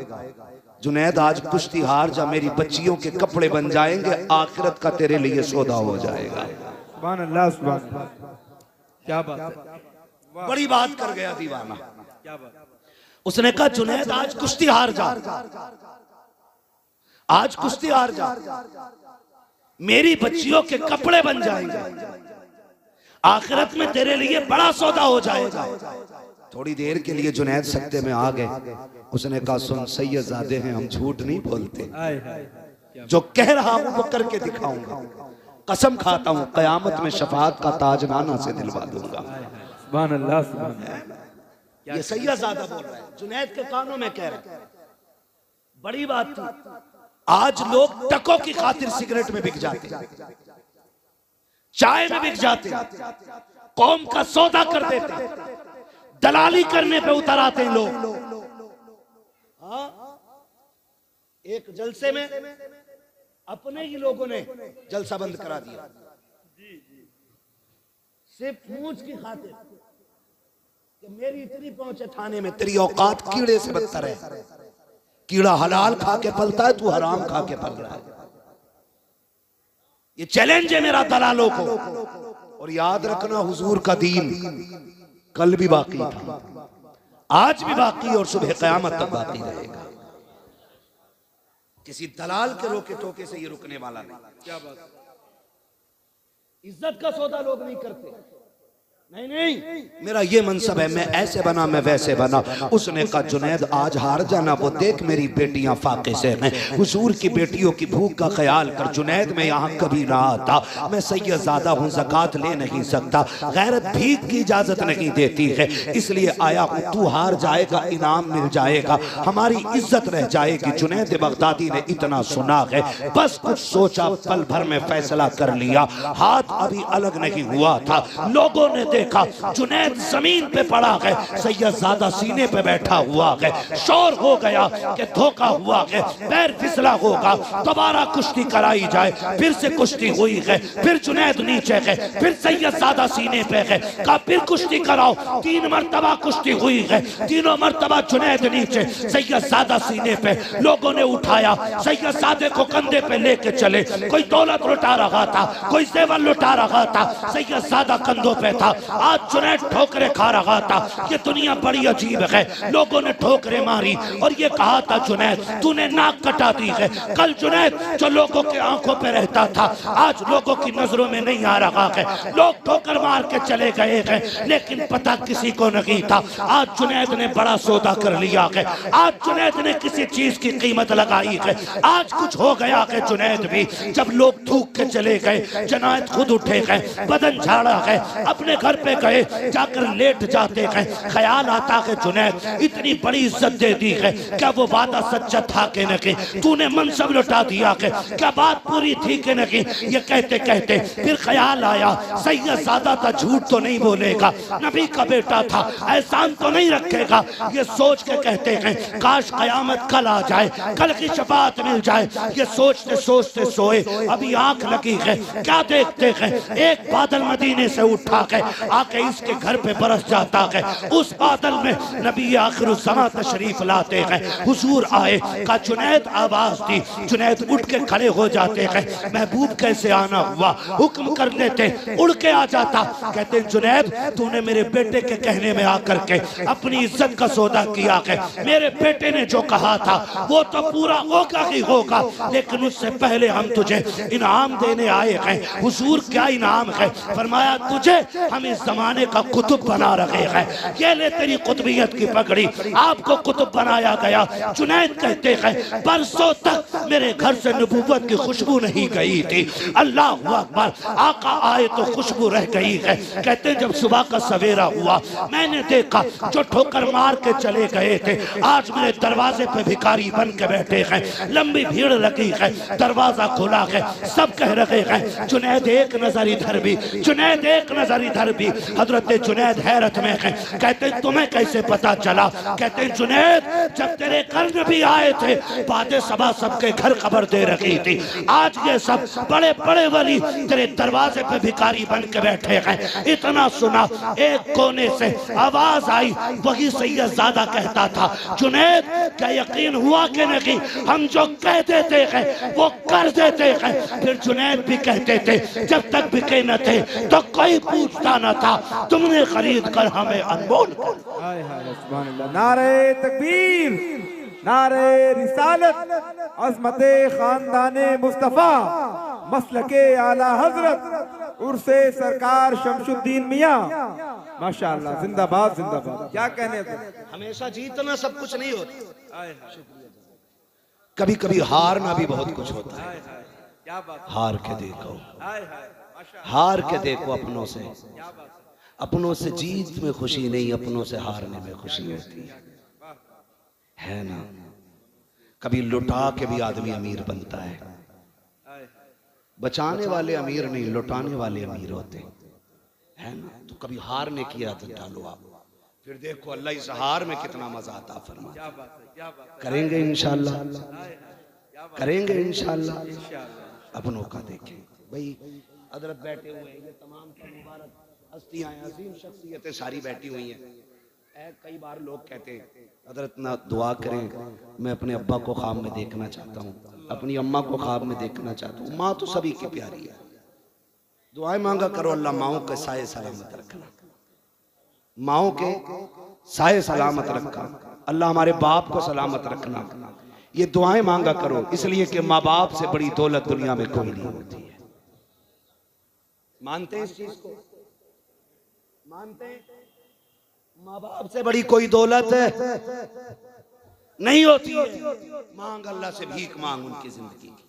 जुनैद आज कुश्ती हार जा, मेरी बच्चियों के कपड़े बन जाएंगे, आखिरत का तेरे लिए सौदा हो जाएगा। सुभान अल्लाह, सुभान अल्लाह। क्या बात है, बड़ी बात कर गया दीवाना। क्या बात। उसने कहा जुनैद आज कुश्ती हार जा, आज कुश्ती हार जा, मेरी बच्चियों के कपड़े बन जाएंगे, आखिरत में तेरे लिए बड़ा सौदा हो जाएगा। थोड़ी देर के लिए जुनैद सकते में आ गए। उसने कहा सुन, सैयदजादे हैं, हम झूठ नहीं बोलते, जो कह रहा हूं वो करके दिखाऊंगा। कसम खाता हूं कयामत में शफाअत का ताज नाना से दिलवा दूंगा। सुभान अल्लाह, सुभान अल्लाह। ये सैयदजादा बोल रहा है, जुनैद के कानों में कह रहा है। बड़ी बात थी। आज लोग टकों की खातिर सिगरेट में बिक जाते, चाय में बिक जाते, कौम का सौदा कर देते, दलाली करने पे उतर आते हैं लोग। हाँ? एक जलसे में अपने ही लोगों ने जलसा बंद करा दिया, सिर्फ मूंछ की खातिर कि मेरी इतनी पहुंच है थाने में, तेरी औकात कीड़े से बदतर है। कीड़ा हलाल खा के पलता है, तू हराम खा के पल रहा है। ये चैलेंज है मेरा दलालों को। और याद रखना, हुजूर का दीन कल भी बाकी था, आज भी बाकी और सुबह कयामत तक बाकी रहेगा। किसी दलाल के रोके टोके से ये रुकने वाला नहीं। क्या बात। इज्जत का सौदा लोग नहीं करते। नहीं नहीं, मेरा ये मनसब है, मैं ऐसे बना, मैं वैसे बना। उसने कहा जुनैद आज हार जाना, वो देख मेरी बेटियां फाके से हैं, हुजूर की बेटियों की भूख का ख्याल कर। जुनैद मैं यहाँ कभी ना आता, मैं सैयदजादा हूँ, ज़कात ले नहीं सकता, गैरत भीख की इजाजत नहीं देती है, इसलिए आया हूँ। तू हार जाएगा, इनाम मिल जाएगा, हमारी इज्जत रह जाएगी। जुनैद बगदादी ने इतना सुना है, बस कुछ सोचा, पल भर में फैसला कर लिया। हाथ अभी अलग नहीं हुआ था, लोगों ने देखा जुनैद जमीन पे पड़ा है, सैयदजादा सीने पे बैठा हुआ है। शोर हो गया कि धोखा हुआ है, पैर फिसला होगा, दोबारा कुश्ती कराई जाए। फिर से कुश्ती हुई है, फिर जुनैद नीचे है, फिर सैयदजादा सीने पे है। कहा फिर कुश्ती कराओ। 3 मरतबा कुश्ती हुई है, तीनों मरतबा जुनैद नीचे, सैयदजादा सीने पे। लोगों ने उठाया, सैयदजादे को कंधे पे लेके चले। कोई दौलत लुटा रहा था, कोई जेवर लुटा रहा था, सैयदजादा कंधों पे था। आज जुनैद ठोकरे खा रहा था। ये दुनिया बड़ी अजीब है, लोगों ने ठोकरे मारी और ये कहा था जुनैद तूने नाक कटा दी है। कल जुनैद जो लोगों के आंखों पे रहता था आज लोगों की नजरों में नहीं आ रहा है। लोग ठोकर मार के चले गए हैं लेकिन पता किसी को नहीं था। आज जुनैद ने बड़ा सौदा कर लिया है। आज जुनैद ने किसी चीज की कीमत लगाई है। आज कुछ हो गया है जुनैद भी। जब लोग थूक के चले गए जुनैद खुद उठे गए, बदन झाड़ा है, अपने घर पे गए, जाकर लेट जाते हैं। ख्याल आता है जुनैद इतनी बड़ी इज्जत दे दी है, क्या वो वादा सच्चा था कि नहीं? तूने मनसब लुटा दिया है, क्या बात पूरी थी कि नहीं? ये कहते कहते फिर ख्याल आया सैयदजादा था, झूठ तो नहीं बोलेगा, नबी का बेटा था, एहसान तो नहीं रखेगा। ये सोच के कहते हैं काश कयामत कल आ जाए, कल की शफाअत मिल जाए। ये सोचते सोचते सोए, अभी आंख लगी है, क्या देखते हैं एक बादल मदीने से उठा है आके इसके घर पे बरस जाता है। उस बादल में नबी आखिरुज़्ज़मां तशरीफ लाते हैं। हुजूर आए, का जुनैद आवाज दी, जुनैद उठ के खड़े हो जाते हैं। महबूब कैसे आना हुआ, हुक्म कर देते उड़ के आ जाता। कहते जुनैद तूने मेरे बेटे के कहने में आकर के अपनी इज्जत का सौदा किया है। मेरे बेटे ने जो कहा था वो तो पूरा होगा ही होगा, लेकिन उससे पहले हम तुझे इनाम देने आए हैं। हुजूर क्या इनाम है? फरमाया तुझे हम इस जमाने का कुतुब बना रहे हैं। ये ले तेरी कुतुबियत की पगड़ी, आपको कुतुब बनाया गया। जुनैद कहते हैं बरसों तक मेरे घर से नबूवत की खुशबू नहीं गई थी। अल्लाह अकबर, आका आए तो खुशबू रह गई है। कहते हैं जब सुबह का सवेरा हुआ मैंने देखा जो ठोकर मार के चले गए थे आज मेरे दरवाजे पे भिखारी बन के बैठे हैं। लंबी भीड़ लगी है, दरवाजा खुला है, सब कह रहे हैं जुनैद एक नजर इधर भी, जुनैद एक नजर इधर भी। हजरत जुनैद हैरत में है, कहते तुम्हें कैसे पता चला? कहते जुनैद जब तेरे घर नबी आए थे बातें सबा सबके घर खबर दे रखी थी। आज ये सब बड़े बड़े वली तेरे दरवाजे पे भिखारी बन के बैठे हैं। इतना सुना एक कोने से आवाज आई, वही सैयदजादा कहता था जुनैद क्या यकीन हुआ कि नहीं? हम जो कह देते हैं वो कर देते हैं। फिर जुनैद भी कहते थे जब तक बिके न थे तो कोई पूछता न था, तुमने खरीद कर हमें अनमोल कर। नारे तकबीर, नारे रिसालत, अज़मते खानदाने मुस्तफा, मसलके आला हजरत, उर्से सरकार शमशुद्दीन मियां, माशाअल्लाह, जिंदाबाद जिंदाबाद। क्या कहने थे? हमेशा जीतना सब कुछ नहीं होता, कभी कभी हारना भी बहुत कुछ होता है। हार के देखो, हार के देखो अपनों से। अपनों से जीत में खुशी नहीं, अपनों से हारने में खुशी होती है ना। कभी लुटा के भी आदमी अमीर बनता है। बचाने वाले अमीर नहीं, लुटाने वाले अमीर होते हैं ना। तो कभी हारने की आदत डालो आप, फिर देखो अल्लाह इस हार में कितना मजा आता फरमा। करेंगे इंशाल्लाह, करेंगे इंशाल्लाह। अपनों का देखें भाई, हजरत बैठे हुए हैं, ये तमाम मुबारक हस्तियां अजीम शख्सियतें सारी बैठी हुई हैं। कई बार लोग कहते हैं हजरत ना दुआ करें, मैं अपने अब्बा को ख्वाब में देखना चाहता हूँ, अपनी अम्मा को ख्वाब में देखना चाहता हूँ। माँ तो सभी की प्यारी है, दुआएं मांगा करो, अल्लाह माओ के साए सलामत रखना, माओ के साए सलामत रखना, अल्लाह हमारे बाप को सलामत रखना। ये दुआएं मांगा करो, इसलिए कि माँ बाप से बड़ी दौलत दुनिया में कोई नहीं होती है। मानते हैं इस चीज को? मानते हैं माँ बाप से बड़ी कोई दौलत नहीं होती है। मांग अल्लाह से, भीख मांग उनकी जिंदगी की।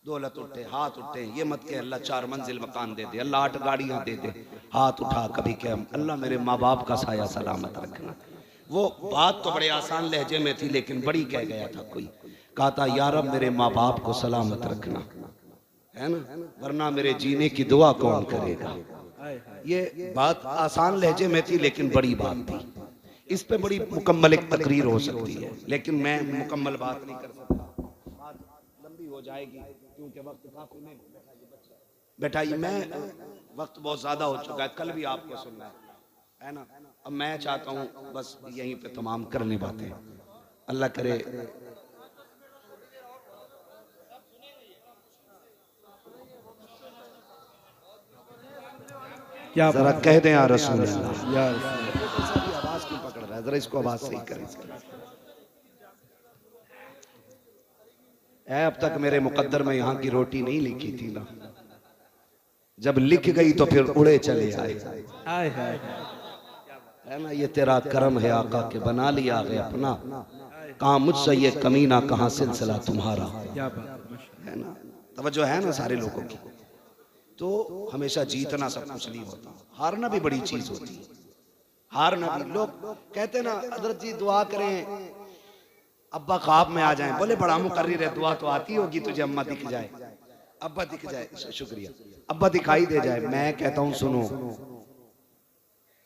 दौलत उठे, हाथ उठे, ये मत के अल्लाह 4 मंजिल मकान दे दे, अल्लाह 8 गाड़ियां दे दे। हाथ उठा कभी क्या, अल्लाह मेरे माँ बाप का साया सलामत रखना। वो बात तो बड़े आसान लहजे में थी, लेकिन बड़ी कह गया था कोई, कहा था या रब मेरे माँ बाप को सलामत रखना, है ना, वरना मेरे जीने की दुआ कौन करेगा। ये बात आसान लहजे में थी, लेकिन बड़ी बात थी। इस पे बड़ी मुकम्मल एक तकरीर हो सकती है, लेकिन मैं मुकम्मल बात नहीं कर सकता, बात लंबी हो जाएगी क्योंकि वक्त काफी नहीं। बैठाइए, मैं वक्त बहुत ज्यादा हो चुका है, कल भी आपको सुनना है ना। अब मैं चाहता हूँ बस यहीं पे तमाम करने बातें, अल्लाह करे। क्या जरा बात कह दें या रसूल अल्लाह। है या रसूल। आवाज क्यों पकड़ रहा है, जरा इसको आवाज सही करें। अब तक मेरे मुकद्दर में यहाँ की रोटी नहीं लिखी थी ना, जब लिख गई तो फिर उड़े चले आए। हाय हाय है ना, ये तेरा करम है आका के बना लिया है अपना, कहाँ मुझसे ये कमीना कहाँ सिलसिला तुम्हारा। क्या बात है ना, तवज्जो है ना सारे लोगों की। तो हमेशा जीतना सब कुछ नहीं होता, हारना भी बड़ी चीज होती है। हारना भी, लोग कहते ना हजरत जी दुआ करें अब्बा ख्वाब में आ जाएं, बोले बड़ा मुकर्रिर है, दुआ तो आती होगी तुझे, अम्मा दिख जाए, अब्बा दिख जाए, शुक्रिया, अब्बा दिखाई दे जाए। मैं कहता हूं सुनो,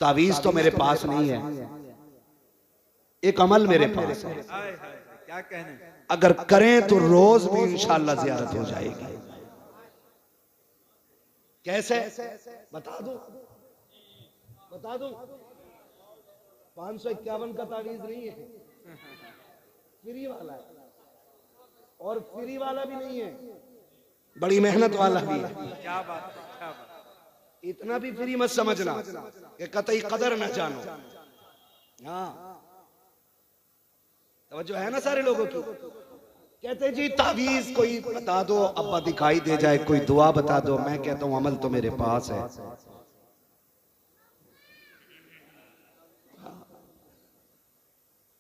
तावीज तो मेरे पास नहीं है, एक अमल मेरे पास है। क्या कहने, अगर करें तो रोज भी इंशाअल्लाह ज़ियारत हो जाएगी। कैसे बता दो, बता दो। 551 का तावीज नहीं है, फ्री वाला है, और फ्री वाला भी नहीं है, बड़ी मेहनत वाला भी है। क्या बात, क्या बात। इतना भी फ्री मत समझना कि कतई कदर न जानो। हाँ, तवज्जो है ना सारे लोगों की। कहते जी तावीज कोई बता दो, अब्बा दिखाई दे जाए, कोई दुआ बता दो। मैं कहता हूं अमल तो मेरे पास है।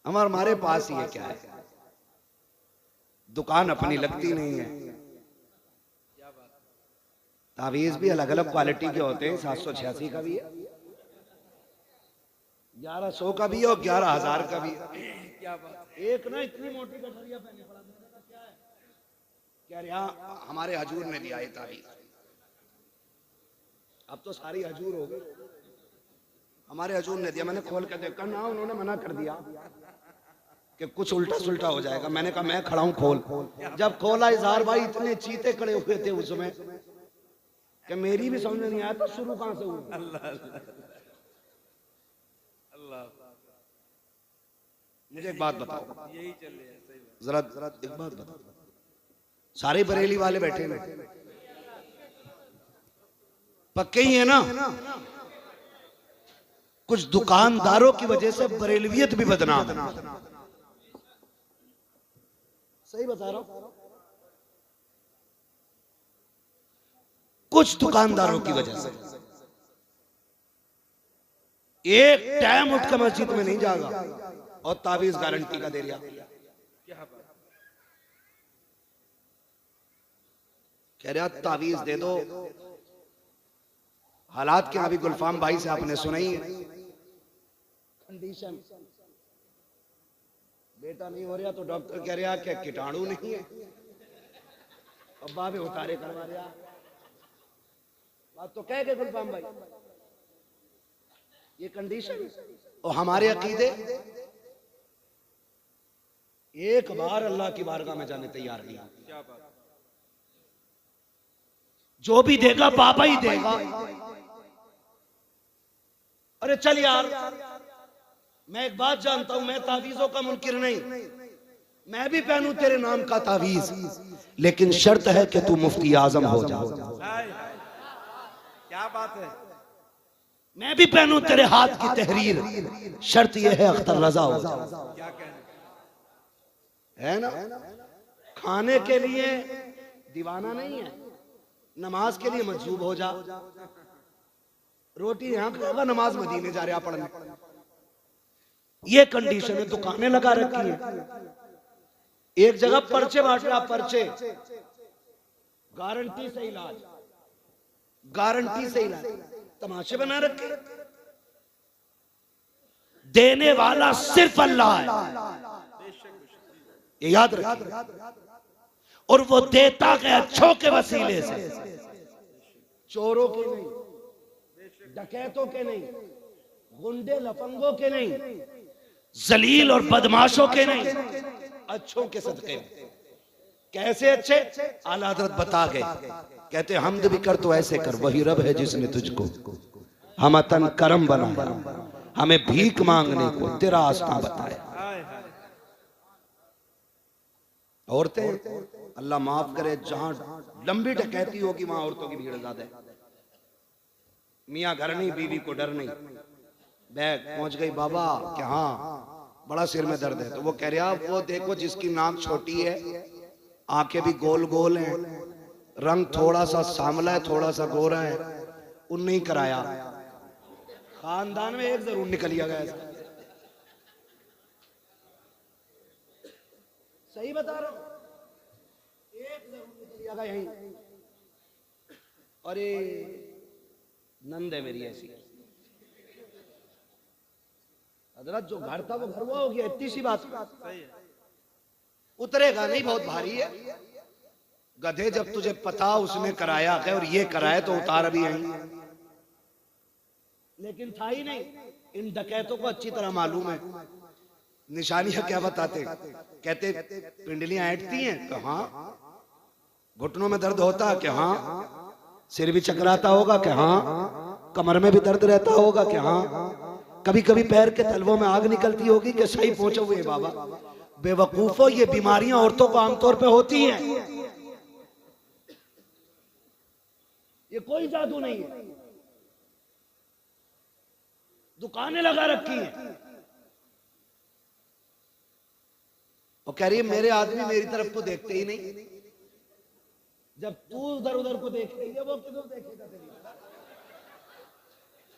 हमारे पास ये क्या है, दुकान अपनी लगती नहीं है। तावीज भी अलग अलग क्वालिटी के होते हैं, 786 का भी है, 1100 का भी है और 11,000 का भी है। क्या बात, एक ना इतनी मोटी गठरिया पहने पड़ा, क्या है, क्या यहाँ हमारे हजूर ने दिया है तावीज। अब तो सारी हजूर हो गई, हमारे हजूर ने दिया। मैंने खोल कर देखा ना, उन्होंने मना कर दिया कि कुछ उल्टा सुल्टा हो जाएगा। मैंने कहा मैं खड़ा हूं, खोल। जब खोला इजहार भाई इतने चीते खड़े हुए थे उसमें कि मेरी भी समझ नहीं आया था शुरू कहां से हुआ। अल्लाह, मुझे एक बात बताओ, यही चल रहा है, सही बात। जरा एक बात बताओ, सारे बरेली वाले बैठे हैं, पक्के ही है ना? कुछ दुकानदारों की वजह से बरेलवियत भी बदनाम है। सही बता रहा हूं, कुछ दुकानदारों की वजह से। एक टाइम उठ कर मस्जिद में नहीं जागा और तावीज गारंटी का दे दिया। क्या बात, कह रहा तावीज दे दो। हालात क्या अभी गुलफाम भाई से आपने सुनाई है, कंडीशन बेटा नहीं हो रहा तो डॉक्टर कह रहा क्या कीटाणु नहीं है, अब्बा भी उतारे करवा रहा। बात तो कह गए गुलफाम भाई, ये कंडीशन। और हमारे अकीदे एक बार अल्लाह की बारगाह में जाने तैयार नहीं। क्या बात, जो भी देगा बाबा ही देगा। अरे चल यार, मैं एक बात जानता हूं, मैं तावीजों का मुनकिर नहीं, मैं भी पहनूं तेरे नाम का तावीज, लेकिन शर्त है कि तू मुफ्ती आजम हो जा। हाय हाय, क्या बात है। मैं भी पहनूं तेरे हाथ की तहरीर, शर्त यह है अख्तर रजा हो जा। क्या कहने, है ना, खाने के लिए दीवाना नहीं है, नमाज के लिए मजबूर हो जा। रोटी यहां खाएगा, नमाज मदीने जा रहा पढ़ने। ये कंडीशन है, दुकानें लगा रखी है, एक जगह पर्चे बांट रहा, पर्चे, गारंटी से इलाज, गारंटी से इलाज, तमाशे बना रखे। देने वाला सिर्फ अल्लाह है, ये याद रखिए। और वो देता है अच्छों के वसीले से, चोरों के नहीं, डकैतों के नहीं, गुंडे लफंगों के नहीं, जलील और बदमाशों के नहीं, अच्छों के सदके। कैसे अच्छे? आला हज़रत बता गए, कहते हमद भी कर तो ऐसे कर, वही रब है जिसने तुझको हमतन करम बनाया, हमें भीख मांगने को तेरा आस्था बताया। औरतें अल्लाह माफ करे, जहां लंबी डकैती होगी वहां औरतों की भीड़ ज्यादा है। मियाँ घर नहीं, बीवी को डर नहीं। बैग पहुंच गई बाबा कि हाँ बड़ा सिर में दर्द है। तो वो कह रहा वो देखो जिसकी नाक छोटी है, आंखें भी गोल गोल हैं, रंग थोड़ा सा सांवला है, थोड़ा सा गोरा है, उनने ही कराया। खानदान में एक जरूर निकलिया गया। सही बता रहा हूं, एक जरूर निकलिया गया यहीं। अरे नंद है मेरी ऐसी। हजरत जो घर था वो घर वो हो गया, इतनी सी बात। उतरेगा नहीं, बहुत भारी है। गधे जब तुझे पता उसने कराया है और ये कराया तो उतार अभी यहीं। लेकिन था ही नहीं। इन डकैतों को अच्छी तरह मालूम है। निशानियां क्या बताते, कहते पिंडलियां ऐंठती हैं कि हाँ, घुटनों में दर्द होता है कि हाँ, सिर भी चकराता होगा कि हाँ, कमर में भी दर्द रहता होगा कि हाँ, कभी कभी पैर के तलवों में आग निकलती होगी कि सही पहुंचे हुए बाबा। बेवकूफो, ये बीमारियां औरतों को आमतौर पे होती हैं, ये कोई जादू नहीं है। दुकानें लगा रखी हैं और कह रही है मेरे आदमी मेरी तरफ को देखते ही नहीं। जब तू उधर उधर को देख रही है वो किधर देखेगा तेरी?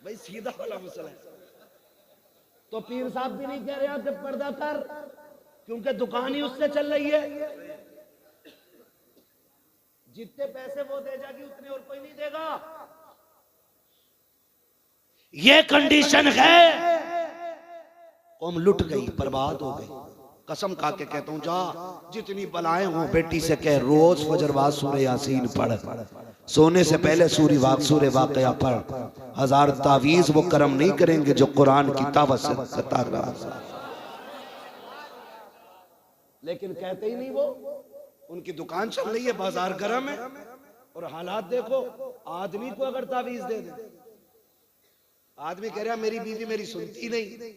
भाई सीधा वाला मसला है। तो पीर साहब भी नहीं कह रहे कि पर्दा कर, क्योंकि दुकान ही उससे चल रही है। जितने पैसे वो दे जाएगी उतने और कोई नहीं देगा। ये कंडीशन है। कौम लुट गई, बर्बाद हो गई। कसम खा के कहता हूं, जा जितनी बलाएं हो बेटी से कह रोज फजरवाद सूरह यासीन पढ़, सोने से पहले सूरह वाक़या पढ़। 1000 तावीज वो करम नहीं करेंगे जो कुरान की तावत से कतार रहा। लेकिन कहते ही नहीं वो। उनकी दुकान चल रही है, बाजार गर्म है और हालात देखो। आदमी को अगर तावीज दे दे, आदमी कह रहा मेरी बीवी मेरी सुनती नहीं।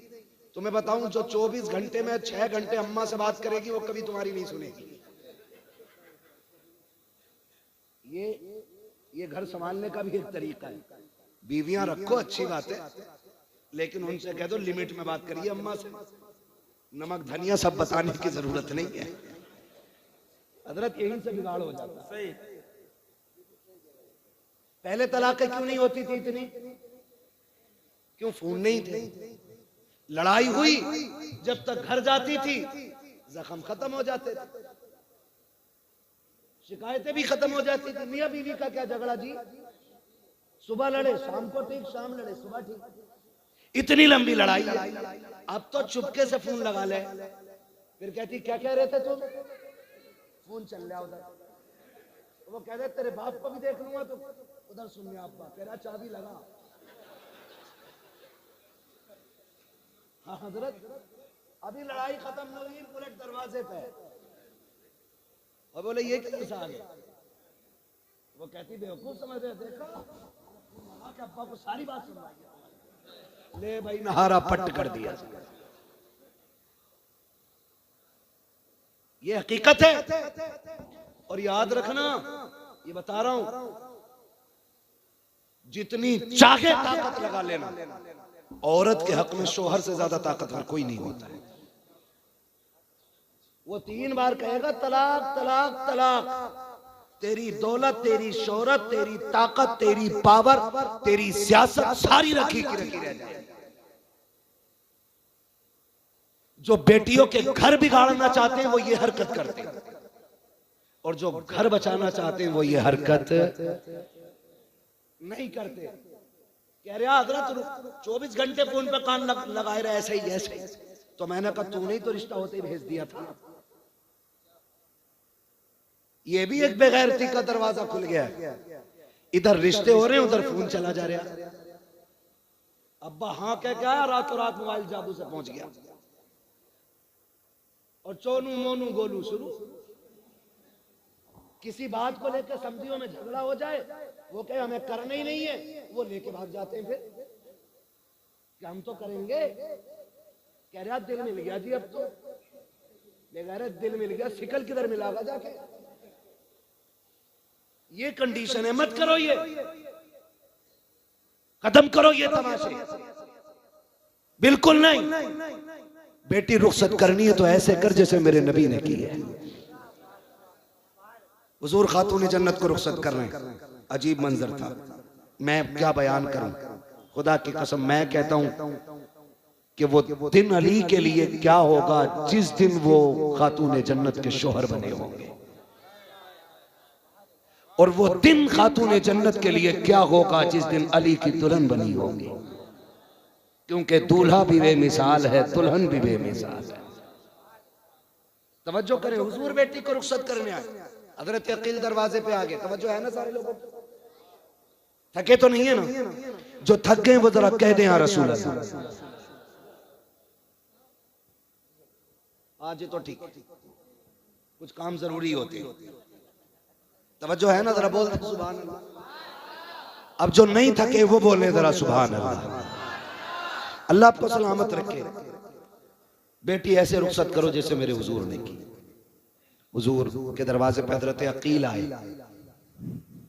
तुम्हें बताऊं, जो 24 घंटे में 6 घंटे अम्मा से बात करेगी वो कभी तुम्हारी नहीं सुनेगी। ये घर संभालने का भी एक तरीका है। बीवियां रखो अच्छी बात है, लेकिन उनसे कह दो लिमिट में बात करिए अम्मा से। नमक धनिया सब बताने की जरूरत नहीं है। हजरत यहीं से बिगाड़ हो जाता है। पहले तलाक़ें क्यों नहीं होती थी इतनी? क्यों फोन नहीं थे? लड़ाई हुई, जब तक घर जाती थी जख्म खत्म हो जाते थे, शिकायतें भी खत्म हो जाती थी। मियां बीवी का क्या झगड़ा जी? सुबह लड़े शाम को ठीक, शाम लड़े सुबह ठीक, इतनी लंबी लड़ाई। अब तो चुपके से फोन लगा ले, फिर कहती क्या कह रहे थे तुम? फोन चल रहा उधर। वो कह रहे तेरे बाप को भी देख लूंगा तो उधर सुन लिया आपका, तेरा चाबी लगा। हाँ हजरत, अभी लड़ाई खत्म नहीं हुई, बुलेट दरवाजे पे। और बोले ये किधर से आ गए? वो कहती बेवकूफ समझ रहे, देखा कि अब्बा को सारी बात सुनवाई। ले भाई नहारा पट्ट कर दिया। ये हकीकत है। और याद रखना, ये बता रहा हूं, जितनी चाहे ताकत लगा लेना, औरत के हक में शोहर से ज्यादा ताकतवर कोई नहीं होता है। वो 3 बार कहेगा तलाक तलाक तलाक। तेरी दौलत, तेरी शोहरत, तेरी ताकत, तेरी पावर, तेरी सियासत सारी रखी की रखी रह जाए। जो बेटियों के घर बिगाड़ना चाहते हैं वो ये हरकत करते हैं, और जो घर बचाना चाहते हैं वो ये हरकत नहीं करते। कह रहे हजरत 24 घंटे फोन पे कान लगाए रहे ऐसे ही ऐसे। तो मैंने कहा तूने ही तो रिश्ता होते ही भेज दिया था। ये भी एक बेगैरती का दरवाजा खुल गया। इधर रिश्ते हो रहे हैं, उधर फोन चला जा रहा। अब्बा हाँ कह क्या, रातों रात मोबाइल जादू से पहुंच गया और चोनू मोनू गोलू शुरू। किसी बात को लेकर समझियों में झगड़ा हो जाए, वो कहे हमें करना ही नहीं है, वो लेके भाग जाते हैं। फिर क्या हम तो करेंगे? कह रहा दिल मिल गया जी, अब तो बेगैरत दिल मिल गया, शिकल किधर मिलागा जाके? ये कंडीशन है, मत करो ये। खत्म करो ये तमाशे, बिल्कुल नहीं। बेटी रुखसत करनी है तो ऐसे कर जैसे मेरे नबी ने की है। हुजूर खातून जन्नत को रुखसत कर रहे हैं, अजीब मंजर था। मैं क्या बयान करूं, खुदा की कसम मैं कहता हूं कि वो दिन अली के लिए क्या होगा जिस दिन वो खातून जन्नत के शोहर बने होंगे, और वो दिन खातून जन्नत के लिए क्या होगा जिस दिन अली की दुल्हन बनी होगी। क्योंकि दूल्हा भी बेमिसाल है, दुल्हन भी बेमिसाल है। तवज्जो करें, हुजूर बेटी को रुखसत करने आए, हजरत अकील दरवाजे पे आ गए। तवज्जो है ना सारे लोगों, थके तो नहीं है ना? जो थक गए वो जरा कह दें या रसूल अल्लाह। आज तो ठीक, कुछ काम जरूरी होते। तवज्जो है ना? जरा बोल दे सुभान अल्लाह। अब जो नहीं थके वो बोले जरा सुभान अल्लाह। अल्लाह आपको सलामत रखे। बेटी ऐसे रुखसत करो जैसे मेरे हुजूर ने की। हुजूर के दरवाजे पे हजरत अकील आए,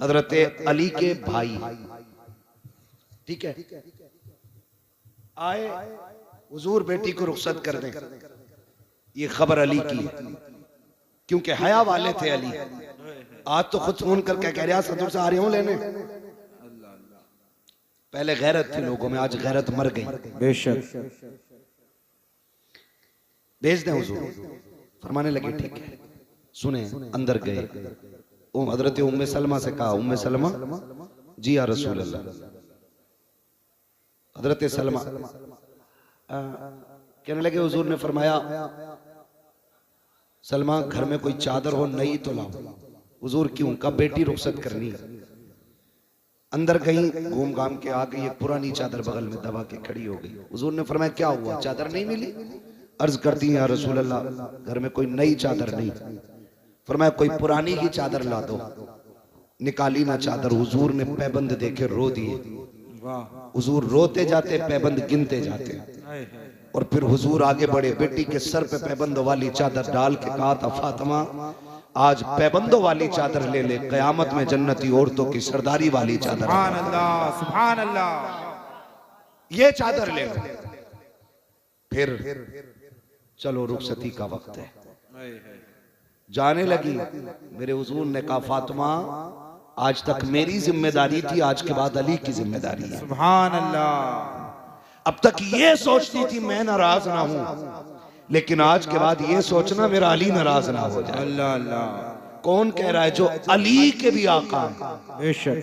हजरत अली के भाई, ठीक है, आए। हुजूर बेटी को रुखसत कर दें, ये खबर अली की है, क्योंकि हया वाले थे अली। आज तो खुद फोन करके कह रहा सदर से आ रहे हो लेने। पहले गैरत थी लोगों में, आज गैरत मर गई। बेशक भेज दें हुजूर। फरमाने लगे ठीक है। सुने, अंदर गए, हजरत उम्मे सलमा से कहा, उम्मे सलमा जी या रसूल अल्लाह। हजरत सलमा कहने लगे, हुजूर ने फरमाया सलमा घर में कोई चादर हो नई तो लाओ। हुजूर क्यों? का बेटी रुखसत करनी। अंदर गई, घूम घाम के आ गई, एक पुरानी चादर बगल में दबा के खड़ी हो गई। हुजूर ने फरमाया क्या हुआ, चादर नहीं मिली? अर्ज करती है या रसूल अल्लाह घर में कोई नई चादर नहीं। फरमाया कोई पुरानी ही चादर ला दो। निकाली ना चादर, हुजूर ने पैबंद देखे रो दिए। हुजूर रोते जाते, पैबंद गिनते जाते, और फिर हुजूर आगे बढ़े, बेटी के सर पे पैबंदों वाली चादर डाल के कहा था, फातिमा आज पैबंदों वाली चादर ले ले, कयामत में जन्नती औरतों की सरदारी वाली चादर। सुभान अल्लाह, सुभान अल्लाह। ये चादर ले लो। फिर चलो रुखसती का वक्त है। जाने लगी। मेरे हुजूर ने कहा, फातिमा आज तक मेरी जिम्मेदारी थी, आज के बाद अली की जिम्मेदारी है। सुभान अल्लाह। अब तक ये सोचती थी मैं नाराज ना हूं, लेकिन आज के बाद ये सोचना मेरा अली नाराज ना हो जाए। अल्लाह अल्लाह। कौन कह रहा है? जो अली के भी आका हैं, बेशक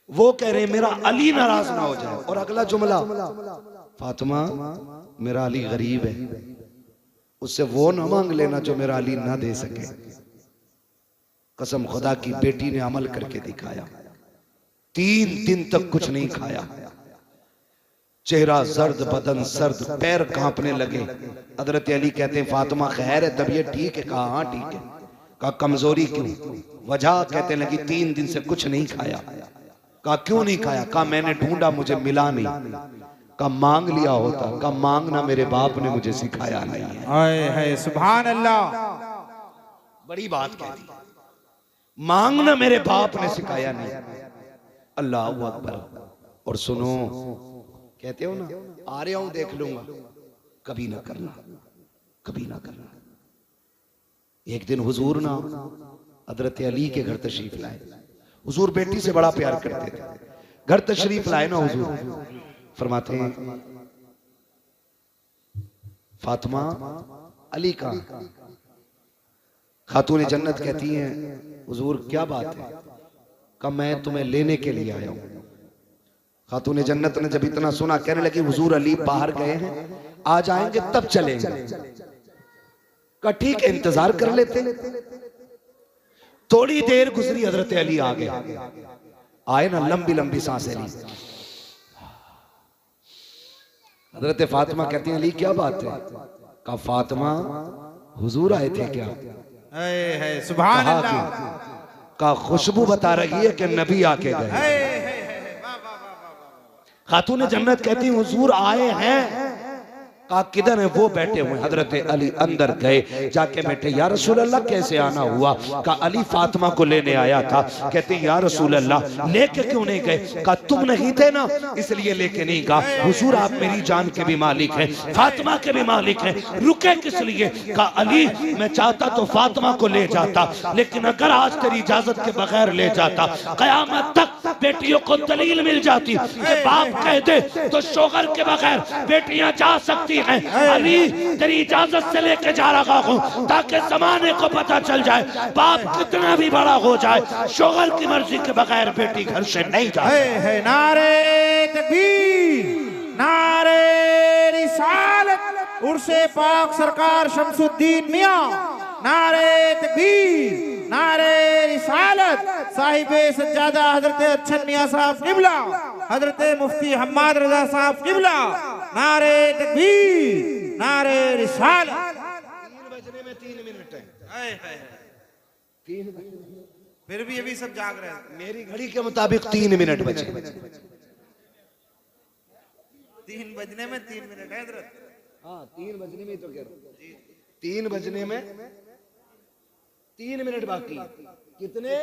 वो कह रहे हैं मेरा अली नाराज ना हो जाए। और अगला जुमला, फातिमा मेरा अली गरीब है, उससे वो ना मांग लेना जो मेरा अली ना दे सके। कसम खुदा की, बेटी ने अमल करके दिखाया। 3 दिन तक कुछ नहीं खाया, चेहरा जर्द, बदन सर्द, पैर कांपने लगे। हजरत अली कहते हैं, फातिमा खैर है, तबीयत ठीक है? कहा हाँ ठीक है। कहा कमजोरी क्यों? वजह कहते लगी 3 दिन से कुछ नहीं खाया। कहा क्यों नहीं खाया? कहा मैंने ढूंढा, मुझे मिला नहीं। कहा मांग लिया होता। कहा मांगना मेरे बाप ने मुझे सिखाया नहीं है। हाय हाय, सुभान अल्लाह। बड़ी बात कह दी, मांगना मेरे बाप ने सिखाया नहीं। अल्लाह अकबर। और सुनो, कहते हो ना, आ रहा हूं देख लूंगा, कभी ना करना, कभी ना करना। एक दिन हुजूर ना हजरत अली के घर तशरीफ लाए। हुजूर बेटी से बड़ा प्यार करते थे। घर तशरीफ लाए ना हुजूर, फरमाते हैं फातिमा अली का। खातून जन्नत कहती हैं, हुजूर क्या बात है? कहा मैं तुम्हें लेने के लिए आया हूं। खातून जन्नत ने जब इतना सुना, कहने लगी हुजूर अली बाहर गए हैं, आ जाएंगे तब चलेंगे। कहा ठीक है, इंतजार कर लेते। थोड़ी देर गुजरी, हजरत अली आ गए। आए ना, लंबी लंबी सांसें ली। हजरत फातिमा कहती हैं, अली क्या बात है? कहा फातिमा हुजूर आए थे क्या? है सुभान अल्लाह। का खुशबू बता रही है कि नबी आके गए। खातून जन्नत कहती हुजूर आए हैं। कहा किधर है? वो बैठे हुए। हजरत अली अंदर गए, जाके बैठे। या रसूल अल्लाह कैसे आना हुआ? कहा अली फातिमा को लेने आया था। कहते या रसूल अल्लाह लेके क्यों नहीं गए? कहा तुम नहीं थे ना इसलिए लेके नहीं। कहा हुजूर आप मेरी जान के भी मालिक हैं, फातिमा के भी मालिक हैं, रुके किस लिए? कहा अली मैं चाहता तो फातिमा को ले जाता, लेकिन अगर आज तेरी इजाजत के बगैर ले जाता कयामत तक बेटियों को दलील मिल जाती कि बाप कह दे तो शोहर के बगैर बेटियां जा सकती हैं। अली तेरी इजाजत से लेके जा रहा हूं ताकि जमाने को पता चल जाए बाप कितना भी बड़ा हो जाए शोहर की मर्जी के बगैर बेटी घर से नहीं जाए। नारे तकबीर, नारे रिसालत, उर्से पाक सरकार शमसुद्दीन मियां, नारे तकबीर, नारे रिसालत, साहिबे सज्जादा हजरत अच्छन मियां साहब किबला, हजरत मुफ्ती हम्माद रजा साहब किबला, नारे तकबीर, नारे रिसालत। 3 बजने में 3 मिनट है। फिर भी अभी सब जाग रहे हैं। मेरी घड़ी के मुताबिक 3 मिनट बचे। 3 बजने में 3 मिनट है हजरत। हाँ 3 बजने में तो कह रहा हूं, 3 बजने में 3 मिनट बाकी। कितने?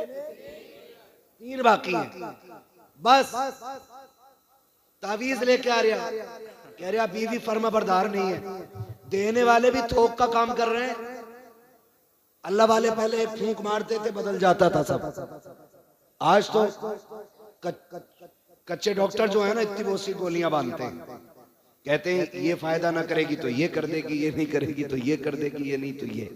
3 बाकी है। बस तावीज लेके आ रहा, कह रहा बीवी फर्मा बरदार नहीं है। देने वाले भी थोक का काम कर रहे हैं। अल्लाह वाले पहले एक फूंक मारते थे बदल जाता था सब। आज तो कच्चे डॉक्टर जो है ना इतनी बहुत सी गोलियां बांधते हैं, कहते हैं ये फायदा ना करेगी तो ये कर देगी, ये नहीं करेगी तो ये कर देगी, ये नहीं तो ये।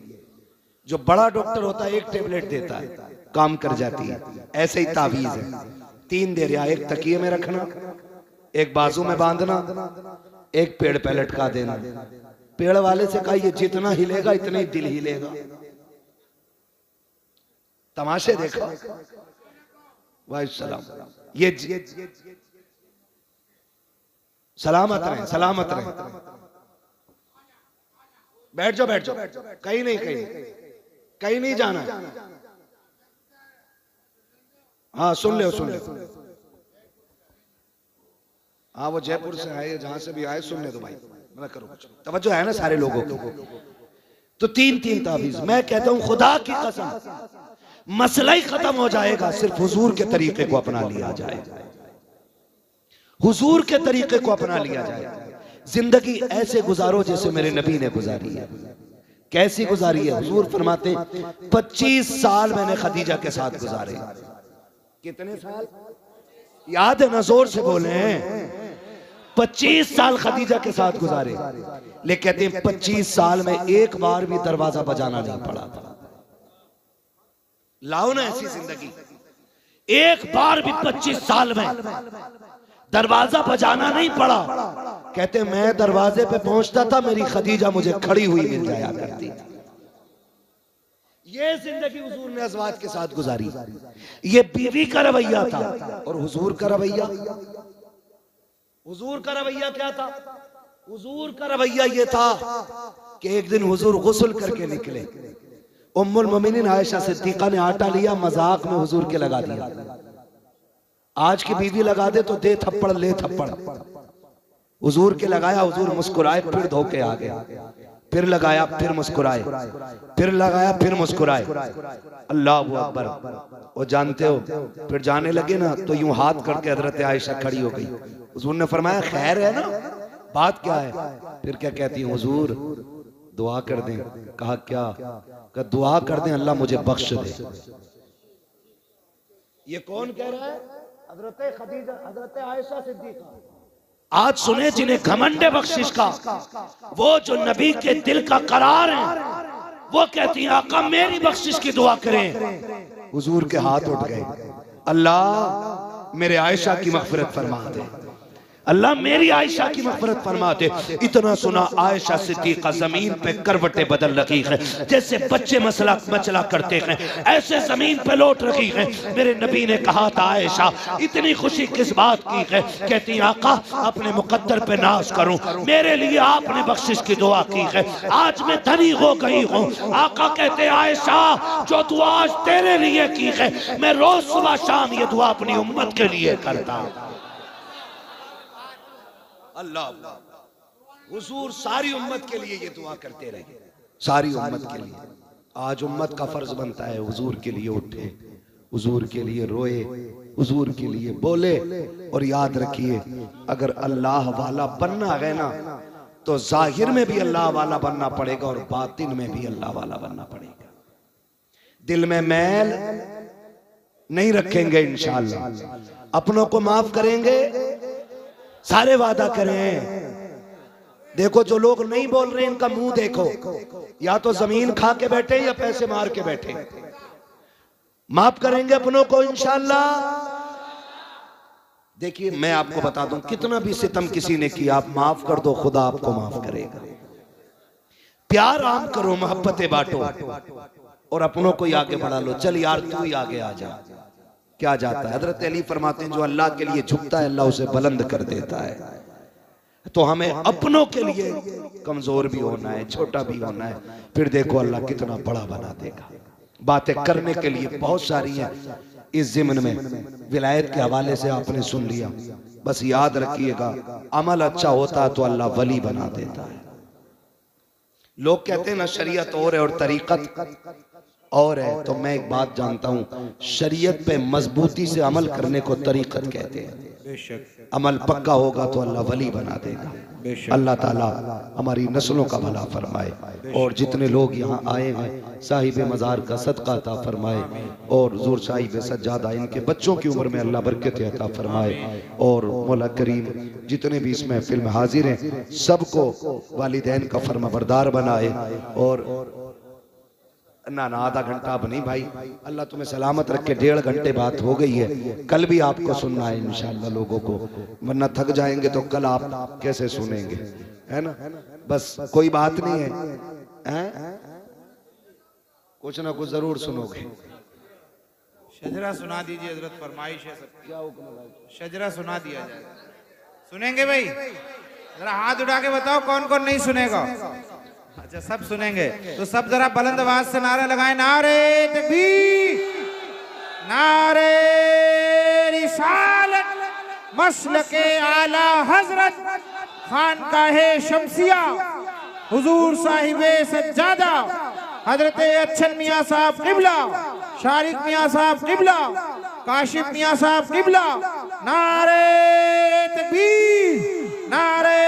जो बड़ा डॉक्टर होता है एक टेबलेट देता है, काम कर जाती है। ऐसे ही तावीज है, 3 दे रहा, एक तकिए में रखना, एक बाजू में बांधना, एक पेड़ पे लटका देना। पेड़ वाले से कहा ये जितना हिलेगा इतना ही दिल हिलेगा। तमाशे देखो। वाहिसलाम, ये सलामत रहे, सलामत रहे। बैठ जाओ, बैठ जाओ, कहीं नहीं, कहीं नहीं जाना। हाँ सुन ले, सुन ले। हाँ वो जयपुर से आए, जहां से भी आए, सुन ले तो भाई, मत करो कुछ, तवज्जो है ना सारे लोगों को। तो 3 तावीज। मैं कहता हूं खुदा की कसम मसला ही खत्म हो जाएगा सिर्फ हुजूर के तरीके को अपना लिया जाए। हुजूर के तरीके को अपना लिया जाए। जिंदगी ऐसे गुजारो जैसे मेरे नबी ने गुजारी है। कैसी गुजारी है? हुजूर फरमाते 25 साल मैंने खदीजा के साथ गुजारे। कितने साल याद है ना? जोर से बोले। 25 साल खदीजा के साथ गुजारे। लेकिन कहते हैं 25 साल में एक बार भी दरवाजा बजाना नहीं पड़ा था। लाओ ना ऐसी जिंदगी। एक बार भी 25 साल में दरवाजा बजाना नहीं पड़ा। कहते मैं दरवाजे पे पहुंचता था, मेरी खदीजा मुझे खड़ी हुई मिल जाया करती थी। ये जिंदगी हुजूर ने अज़वाज के साथ गुजारी। ये बीवी का रवैया था। और हुजूर का रवैया, हुजूर का रवैया क्या था? हुजूर का रवैया ये था कि एक दिन हुजूर गुस्ल करके निकले। उम्मुल मोमिनीन आयशा सिद्दीका ने आटा लिया, मजाक में हुजूर के लगा दिया। आज की बीवी लगा दे तो दे थप्पड़ ले थप्पड़। हुजूर के लगाया, हुजूर मुस्कुराए, फिर धोके आ गए। फिर लगाया, फिर मुस्कुराए, फिर लगाया, फिर मुस्कुराए। अल्लाहु अकबर। वो जानते हो फिर जाने लगे ना तो यूं हाथ करके हजरत आयशा खड़ी हो गई। हुजूर ने फरमाया खैर है ना, बात क्या है? फिर क्या कहती है? हुजूर दुआ कर दें। कहा क्या? कहा दुआ कर दें अल्लाह मुझे बख्श दे। ये कौन कह रहा है? हजरत खदीजा, हजरत आयशा सिद्दीका। आज सुने जिन्हें घमंड बख्शिश का, वो जो नबी के दिल का करार है, वो कहती है आका मेरी बख्शिश की दुआ करें। हुजूर के हाथ उठ गए। अल्लाह मेरे आयशा की मगफिरत फरमा दे, अल्लाह मेरी आयशा की मगफिरत फरमा दे। इतना सुना आयशा सिद्दीका जमीन पे करवटें बदल रही है, जैसे बच्चे मसला मचला करते हैं ऐसे जमीन पे लौट रही है। मेरे नबी ने कहा था आयशा इतनी खुशी किस बात की है? कहती आका अपने मुकद्दर पे नाज करूं, मेरे लिए आपने बख्शिश की दुआ की है, आज मैं धनी हो गई हूं। आका कहते आयशा जो दुआ आज तेरे लिए की है, मैं रोज सुबह शाम ये दुआ अपनी उम्मत के लिए करता हूं। अल्लाह हुजूर सारी उम्मत के लिए ये दुआ करते रहे, सारी उम्मत के लिए। आज उम्मत का फर्ज बनता है हुजूर के लिए उठे, हुजूर के लिए रोए, हुजूर के लिए बोले। और याद रखिए, अगर अल्लाह वाला बनना है ना तो जाहिर में भी अल्लाह वाला बनना पड़ेगा और बातिन में भी अल्लाह वाला बनना पड़ेगा। दिल में मैल नहीं रखेंगे इंशाअल्लाह, अपनों को माफ करेंगे, सारे वादा करें। देखो जो लोग नहीं बोल रहे इनका मुंह देखो, या तो जमीन खा के बैठे या पैसे मार के बैठे। माफ करेंगे अपनों को इंशाअल्लाह। देखिए मैं आपको बता दूं, कितना भी सितम किसी ने किया, आप माफ कर दो, खुदा आपको माफ करेगा। प्यार आम करो, मोहब्बतें बांटो और अपनों को ही आगे बढ़ा लो। चल यार तू ही आगे आ जा, क्या जाता है। हजरत अली फरमाते हैं जो अल्लाह के लिए झुकता है अल्लाह उसे बुलंद कर देता है। तो हमें अपनों के लिए कमजोर भी होना है, छोटा भी होना है, फिर देखो अल्लाह कितना बड़ा बना देगा। बातें करने के लिए बहुत सारी हैं इस ज़िम्न में, विलायत के हवाले से आपने सुन लिया। बस याद रखिएगा, अमल अच्छा होता है तो अल्लाह वली बना देता है। लोग कहते हैं ना शरीयत और है और तरीकत और है, तो मैं एक बात जानता हूँ, शरीयत पे मजबूती से अमल करने को तरीकत कहते हैं। अमल पक्का होगा तो अल्लाह वली बना देगा। अल्लाह ताला हमारी नस्लों का भला फरमाए और जितने लोग यहाँ आए हैं साहिब मज़ार का सदका अता फरमाए और हुज़ूर साहिब सज्जादा इनके बच्चों की उम्र में अल्लाह बरकत अता फरमाए और मौला करीम जितने भी इस महफिल में हाजिर हैं सबको वालिदैन का फरमाबरदार बनाए। और ना आधा घंटा अब नहीं भाई, अल्लाह तुम्हें सलामत रखे। 1.5 घंटे बात हो गई है, कल भी आपको सुनना है इंशाअल्लाह लोगों को, वरना थक जाएंगे तो कल आप कैसे सुनेंगे, है ना। बस कोई बात नहीं है, कुछ ना कुछ जरूर सुनोगे। शजरा सुना दीजिए हजरत, फरमाइश है सब। क्या हुक्म, शजरा सुना दिया जाए। सुनेंगे भाई? जरा हाथ उठा के बताओ कौन कौन नहीं सुनेगा। अच्छा सब सुनेंगे तो सब जरा बुलंद आवाज से नारा लगाएं, नारे तकबीर, नारे रिसालत, मसलके आला हजरत खानकाहे शमसिया हुजूर साहिबे सज्जादा हजरत अच्छन मियां साहब किबला, शारिक मियां साहब किबला, काशिफ मियां साहब किबला, नारे तकबीर, नारे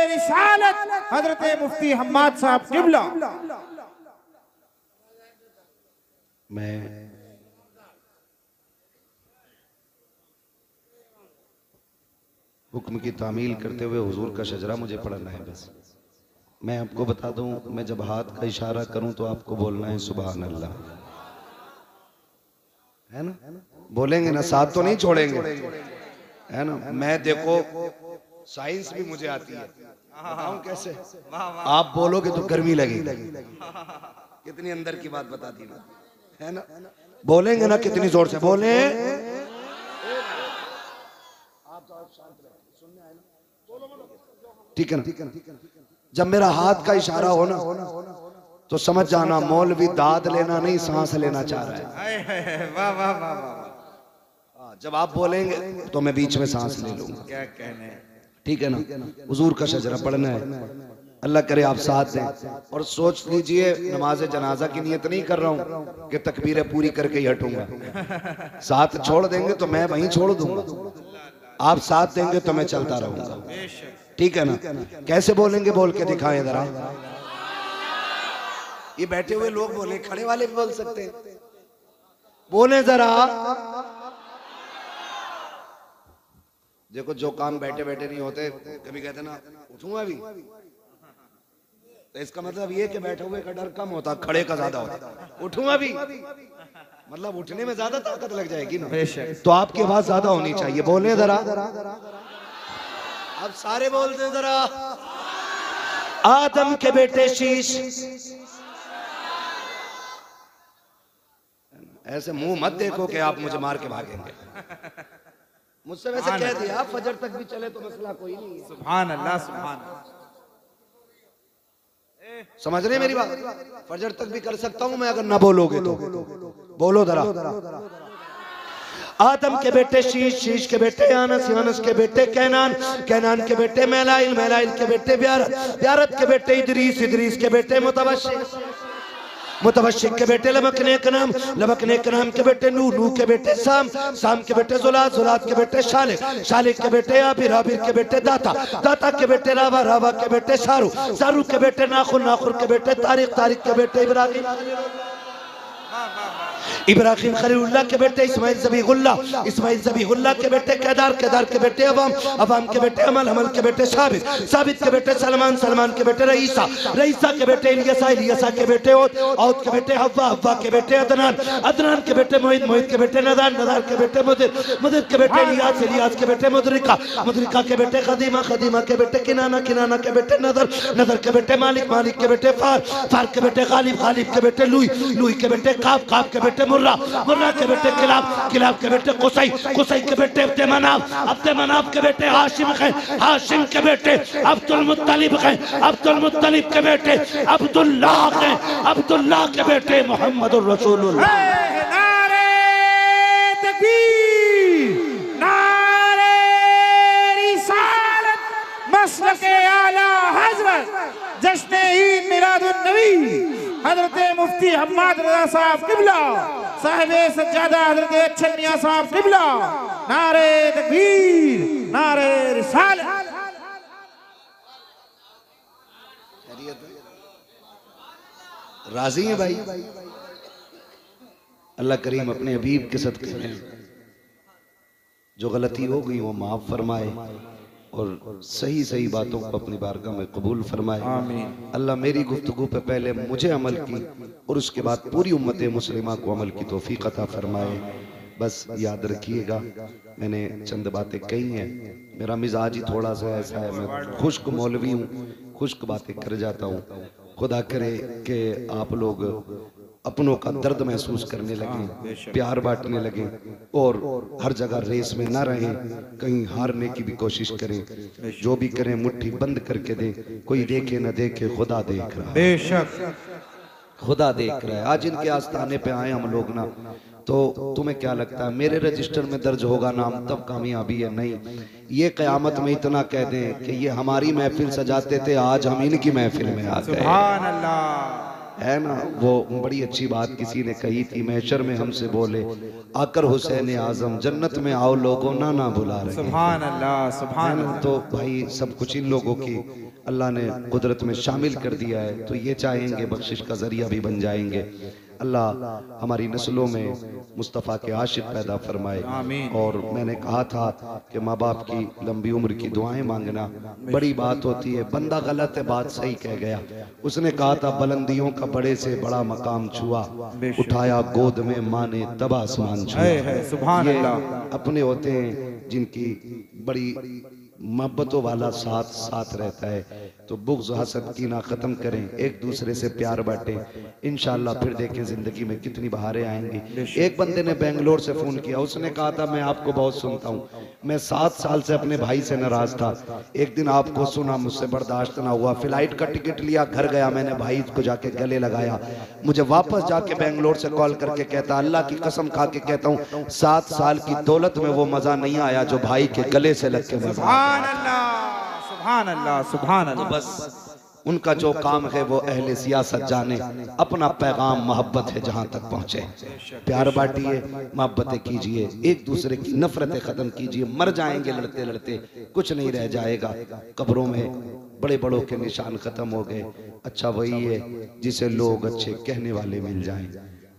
रिसालत, हजरत मुफ्ती हम्माद साहब किबला। मैं हुक्म की तामील करते हुए हुजूर का शजरा मुझे पढ़ना है। बस मैं आपको बता दूं, मैं जब हाथ का इशारा करूं तो आपको बोलना है सुभान अल्लाह, है ना। बोलेंगे ना, साथ तो नहीं छोड़ेंगे, है ना। मैं देखो साइंस भी मुझे आती है, बताऊं कैसे। आप बोलोगे तो गर्मी लगेगी, कितनी अंदर की बात बता दी मैं, है ना। बोलेंगे ना कितनी जोर से बोले। ठीक है ना। जब मेरा हाथ का इशारा हो ना तो समझ जाना मौलवी दाद लेना नहीं सांस लेना चाह रहा है। वाह वाह वाह वाह। जब आप बोलेंगे तो मैं बीच में सांस ले लूंगा, क्या कहने। ठीक है ना। हुजूर का शजरा पढ़ना है, अल्लाह करे आप साथ दें। और सोच लीजिए नमाज जनाजा की नियत नहीं कर रहा हूँ कि तकबीरें पूरी करके ही हटूंगा। साथ छोड़ देंगे तो मैं वहीं छोड़ दूंगा, आप साथ देंगे तो मैं चलता रहूंगा, ठीक है ना। कैसे बोलेंगे बोल के दिखाएं जरा। ये बैठे हुए लोग बोले, खड़े वाले भी बोल सकते हैं, बोले जरा। देखो जो काम बैठे बैठे नहीं होते, कभी कहते ना उठूंगा भी, तो इसका मतलब ये कि बैठे हुए का डर कम होता, खड़े का ज्यादा होता। उठूंगा भी मतलब उठने में ज्यादा ताकत लग जाएगी ना, तो आपकी आवाज ज्यादा होनी चाहिए। बोले जरा, अब सारे बोलते जरा। आदम के बेटे शीश, ऐसे मुंह मत देखो कि आप मुझे मार के भागेंगे। मुझसे वैसे कह दिया फजर तक भी चले तो मसला कोई नहीं है। सुभान अल्लाह, सुभान अल्लाह। समझ रहे मेरी बात। फजर तक भी कर सकता हूं मैं अगर ना बोलोगे तो। बोलो जरा। आदम के बेटे शीश, शीश के बेटे यानस, यानस के बेटे कैनान, कैनान के बेटे मैलाइल, मैलाइल के बेटे ब्यारत, ब्यारत के बेटे इदरीस, इदरीस के बेटे मुतवश्शिक, मुतवश्शिक के बेटे लबकने का नाम, लबकने का नाम के बेटे नूह, नूह के बेटे साम, साम के बेटे जुलात, जुलात के बेटे शालिक, शालिक के बेटे आबिर, आबिर के बेटे दाता, दाता के बेटे रावा, रावा के बेटे शारू, शारू के बेटे नाखुर, नाखुर के बेटे तारिक, तारिक के बेटे इब्राहिम, इब्राहिम खलीलुल्लाह के बेटे इस्माइल ज़बीहुल्लाह, इस्माइल ज़बीहुल्लाह के बेटे केदार, केदार के बेटे अवाम, अवाम के बेटे अमल, अमल के बेटे साबित, साबित के बेटे सलमान, सलमान के बेटे रईसा, रईसा के बेटे इलियसा, इलियसा के बेटे औद, औद के बेटे हव्वा, हव्वा के बेटे अदनान, अदनान के बेटे मोहित, मोहित के बेटे नदान, नदान के बेटे मुदिर, मुदिर के बेटे इलियास, इलियास के बेटे मुदरिका, मुदरिका के बेटे खदीमा, खदीमा के बेटे किनाना, किनाना के बेटे नदर, नदर के बेटे मालिक, मालिक के बेटे फार, फार के बेटे गालिब, गालिब के बेटे लुई, लुई के बेटे काब, काब के बेटे मुर्रा, मुर्रा के बेटे किलाब, किलाब के बेटे कुसै, कुसै के बेटे अब्दे मनाफ, अब्दे मनाफ के बेटे हाशिम हैं, हाशिम के बेटे अब्दुल मुत्तलिब हैं, अब्दुल मुत्तलिब के बेटे अब्दुल्लाह हैं, अब्दुल्लाह के बेटे मोहम्मदुर रसूलुल्लाह। नारे तकबीर, नारे रिसालत, मसलके आला हज़रत, जश्न ईद मिलादुन नबी हजरत मुफ्ती हम्माद रज़ा साहब किबला, साहिब सज्जादा हजरत अच्छन मियां साहब किबला, नारे तकबीर, नारे रिसालत। राजी हैं भाई? अल्लाह करीम अपने हबीब के सदक़े में जो गलती हो गई वो माफ फरमाए और सही सही बातों को अपनी बारगाह में कबूल फरमाए। अल्लाह मेरी गुफ्तगू पे पहले मुझे अमल की और उसके बाद पूरी उम्मत मुस्लिमा को अमल की तौफीक अता फरमाए। बस याद रखिएगा, मैंने चंद बातें कही हैं, मेरा मिजाज ही थोड़ा सा ऐसा है, मैं खुश्क मौलवी हूँ, खुश्क बातें कर जाता हूँ। खुदा करे कि आप लोग अपनों का दर्द महसूस करने लगे, प्यार बांटने लगे और हर जगह रेस में ना रहें, कहीं हारने की भी कोशिश करें। जो भी करें मुट्ठी बंद करके दें, कोई देखे न देखे खुदा देख रहा है, बेशक खुदा देख रहा है। आज इनके आस्थाने पे आए हम लोग ना, तो तुम्हें क्या लगता है मेरे रजिस्टर में दर्ज होगा नाम तब कामयाबी है? नहीं, ये क़यामत में इतना कह दें कि ये हमारी महफिल सजाते थे, आज हम इनकी महफिल में आ गए। सुभान अल्लाह, है ना? वो बड़ी अच्छी बात किसी ने कही थी, महशर में हमसे बोले आकर हुसैन आजम जन्नत में आओ लोगों ना ना बुला रहे। सुभान अल्लाह, सुभान अल्लाह। तो भाई सब कुछ इन लोगों की अल्लाह ने कुदरत में शामिल कर दिया है, तो ये चाहेंगे बख्शिश का जरिया भी बन जाएंगे। अल्लाह हमारी नस्लों में मुस्तफ़ा के आशिक पैदा फरमाए। और मैंने कहा था कि माँ बाप की लंबी उम्र की दुआएं मांगना बड़ी बात होती है। बंदा गलत है, बात सही कह गया। उसने कहा था बुलंदियों का बड़े से बड़ा मकाम छुआ, उठाया गोद में माँ ने तब आसमान छुआ। सुभान अल्लाह। अपने होते हैं जिनकी बड़ी मोहब्बतों वाला साथ साथ रहता है, तो बुग़्ज़ हसद कीना ख़त्म करें, एक दूसरे से प्यार बांटें, इंशाअल्लाह फिर देखें ज़िंदगी में कितनी बहारें आएंगी। एक बंदे ने बेंगलोर से फ़ोन किया, उसने कहा था मैं आपको बहुत सुनता हूँ, मैं 7 साल से अपने भाई से नाराज़ था, एक दिन आपको सुना, मुझसे बर्दाश्त ना हुआ, फ्लाइट का टिकट लिया, घर गया, मैंने भाई को जाके गले लगाया, मुझे वापस जाके बेंगलोर से कॉल करके कहता अल्लाह की कसम खा के कहता हूँ 7 साल की दौलत में वो मज़ा नहीं आया जो भाई के गले से लग के मज़ा। सुभान अल्लाह, सुभान अल्लाह, सुभान अल्लाह। तो बस उनका जो काम है वो अहले सियासत जाने, अपना पैगाम मोहब्बत है जहां तक पहुंचे। प्यार बांटिए, मोहब्बतें कीजिए, एक दूसरे की नफरतें खत्म कीजिए। मर जाएंगे लड़ते लड़ते, कुछ नहीं रह जाएगा। कब्रों में बड़े बड़ों के निशान खत्म हो गए। अच्छा वही है जिसे लोग अच्छे कहने वाले मिल जाएं।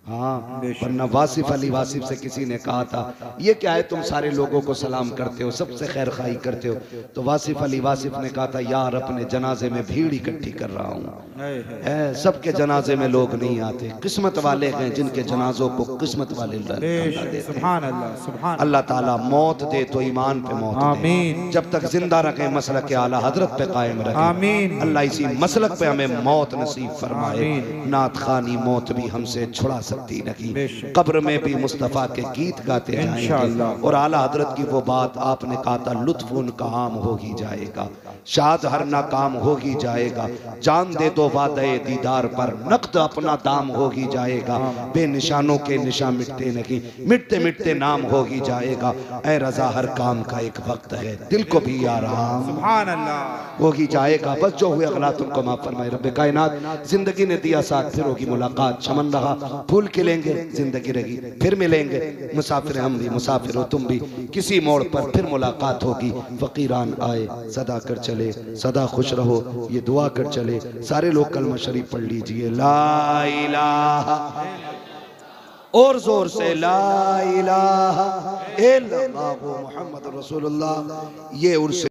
हाँ, वरना वासिफ अली वासिफ से किसी ने कहा था ये क्या है तुम सारे लोगों को सलाम करते हो, सबसे खैर खाई करते हो। तो वासिफ अली वासिफ ने कहा था यार अपने जनाजे में भीड़ इकट्ठी कर रहा हूँ, सबके जनाजे में लोग नहीं आते, किस्मत वाले हैं जिनके जनाजों को किस्मत वाले देते। सुभान अल्लाह, सुभान अल्लाह ताला मौत दे तो ईमान पे मौत दे, जब तक जिंदा रखे मसलक के आला हजरत पे कायम रखे। अल्लाह इसी मसलक पे हमें मौत नसीब फरमाए। नात खानी मौत भी हमसे छुड़ा सकती नहीं। कब्र में भी मुस्तफ़ा के गीत गाते जाएंगे और आला हजरत की वो बात आपने कहा था, लुत्फ उनका आम हो ही जाएगा, शाद हर ना काम हो ही जाएगा, जान दे दो वादे दीदार पर नक़द अपना दाम हो ही जाएगा, बेनिशानों के निशान मिटते नहीं, मिटते मिटते नाम हो ही जाएगा। ऐ रज़ा हर काम का एक वक्त है, दिल को भी आराम सुभान अल्लाह हो ही जाएगा। बस जो हुए अगला तुमको माफ फरमाए रब्बे कायनात। जिंदगी ने दिया साथ, फिर होगी मुलाकात, चमन रहा फूल खिलेंगे, जिंदगी रही फिर मिलेंगे, मुसाफिर हम भी मुसाफिर हो तुम भी, किसी मोड़ पर फिर मुलाकात होगी। फकीरान आए सदा कर चले, सदा खुश रहो ये दुआ कर चले। सारे लोग कलमा शरीफ पढ़ लीजिए, ला इलाहा, और जोर से ला इलाहा इल्लल्लाह मुहम्मद रसूलुल्लाह। ये उर्स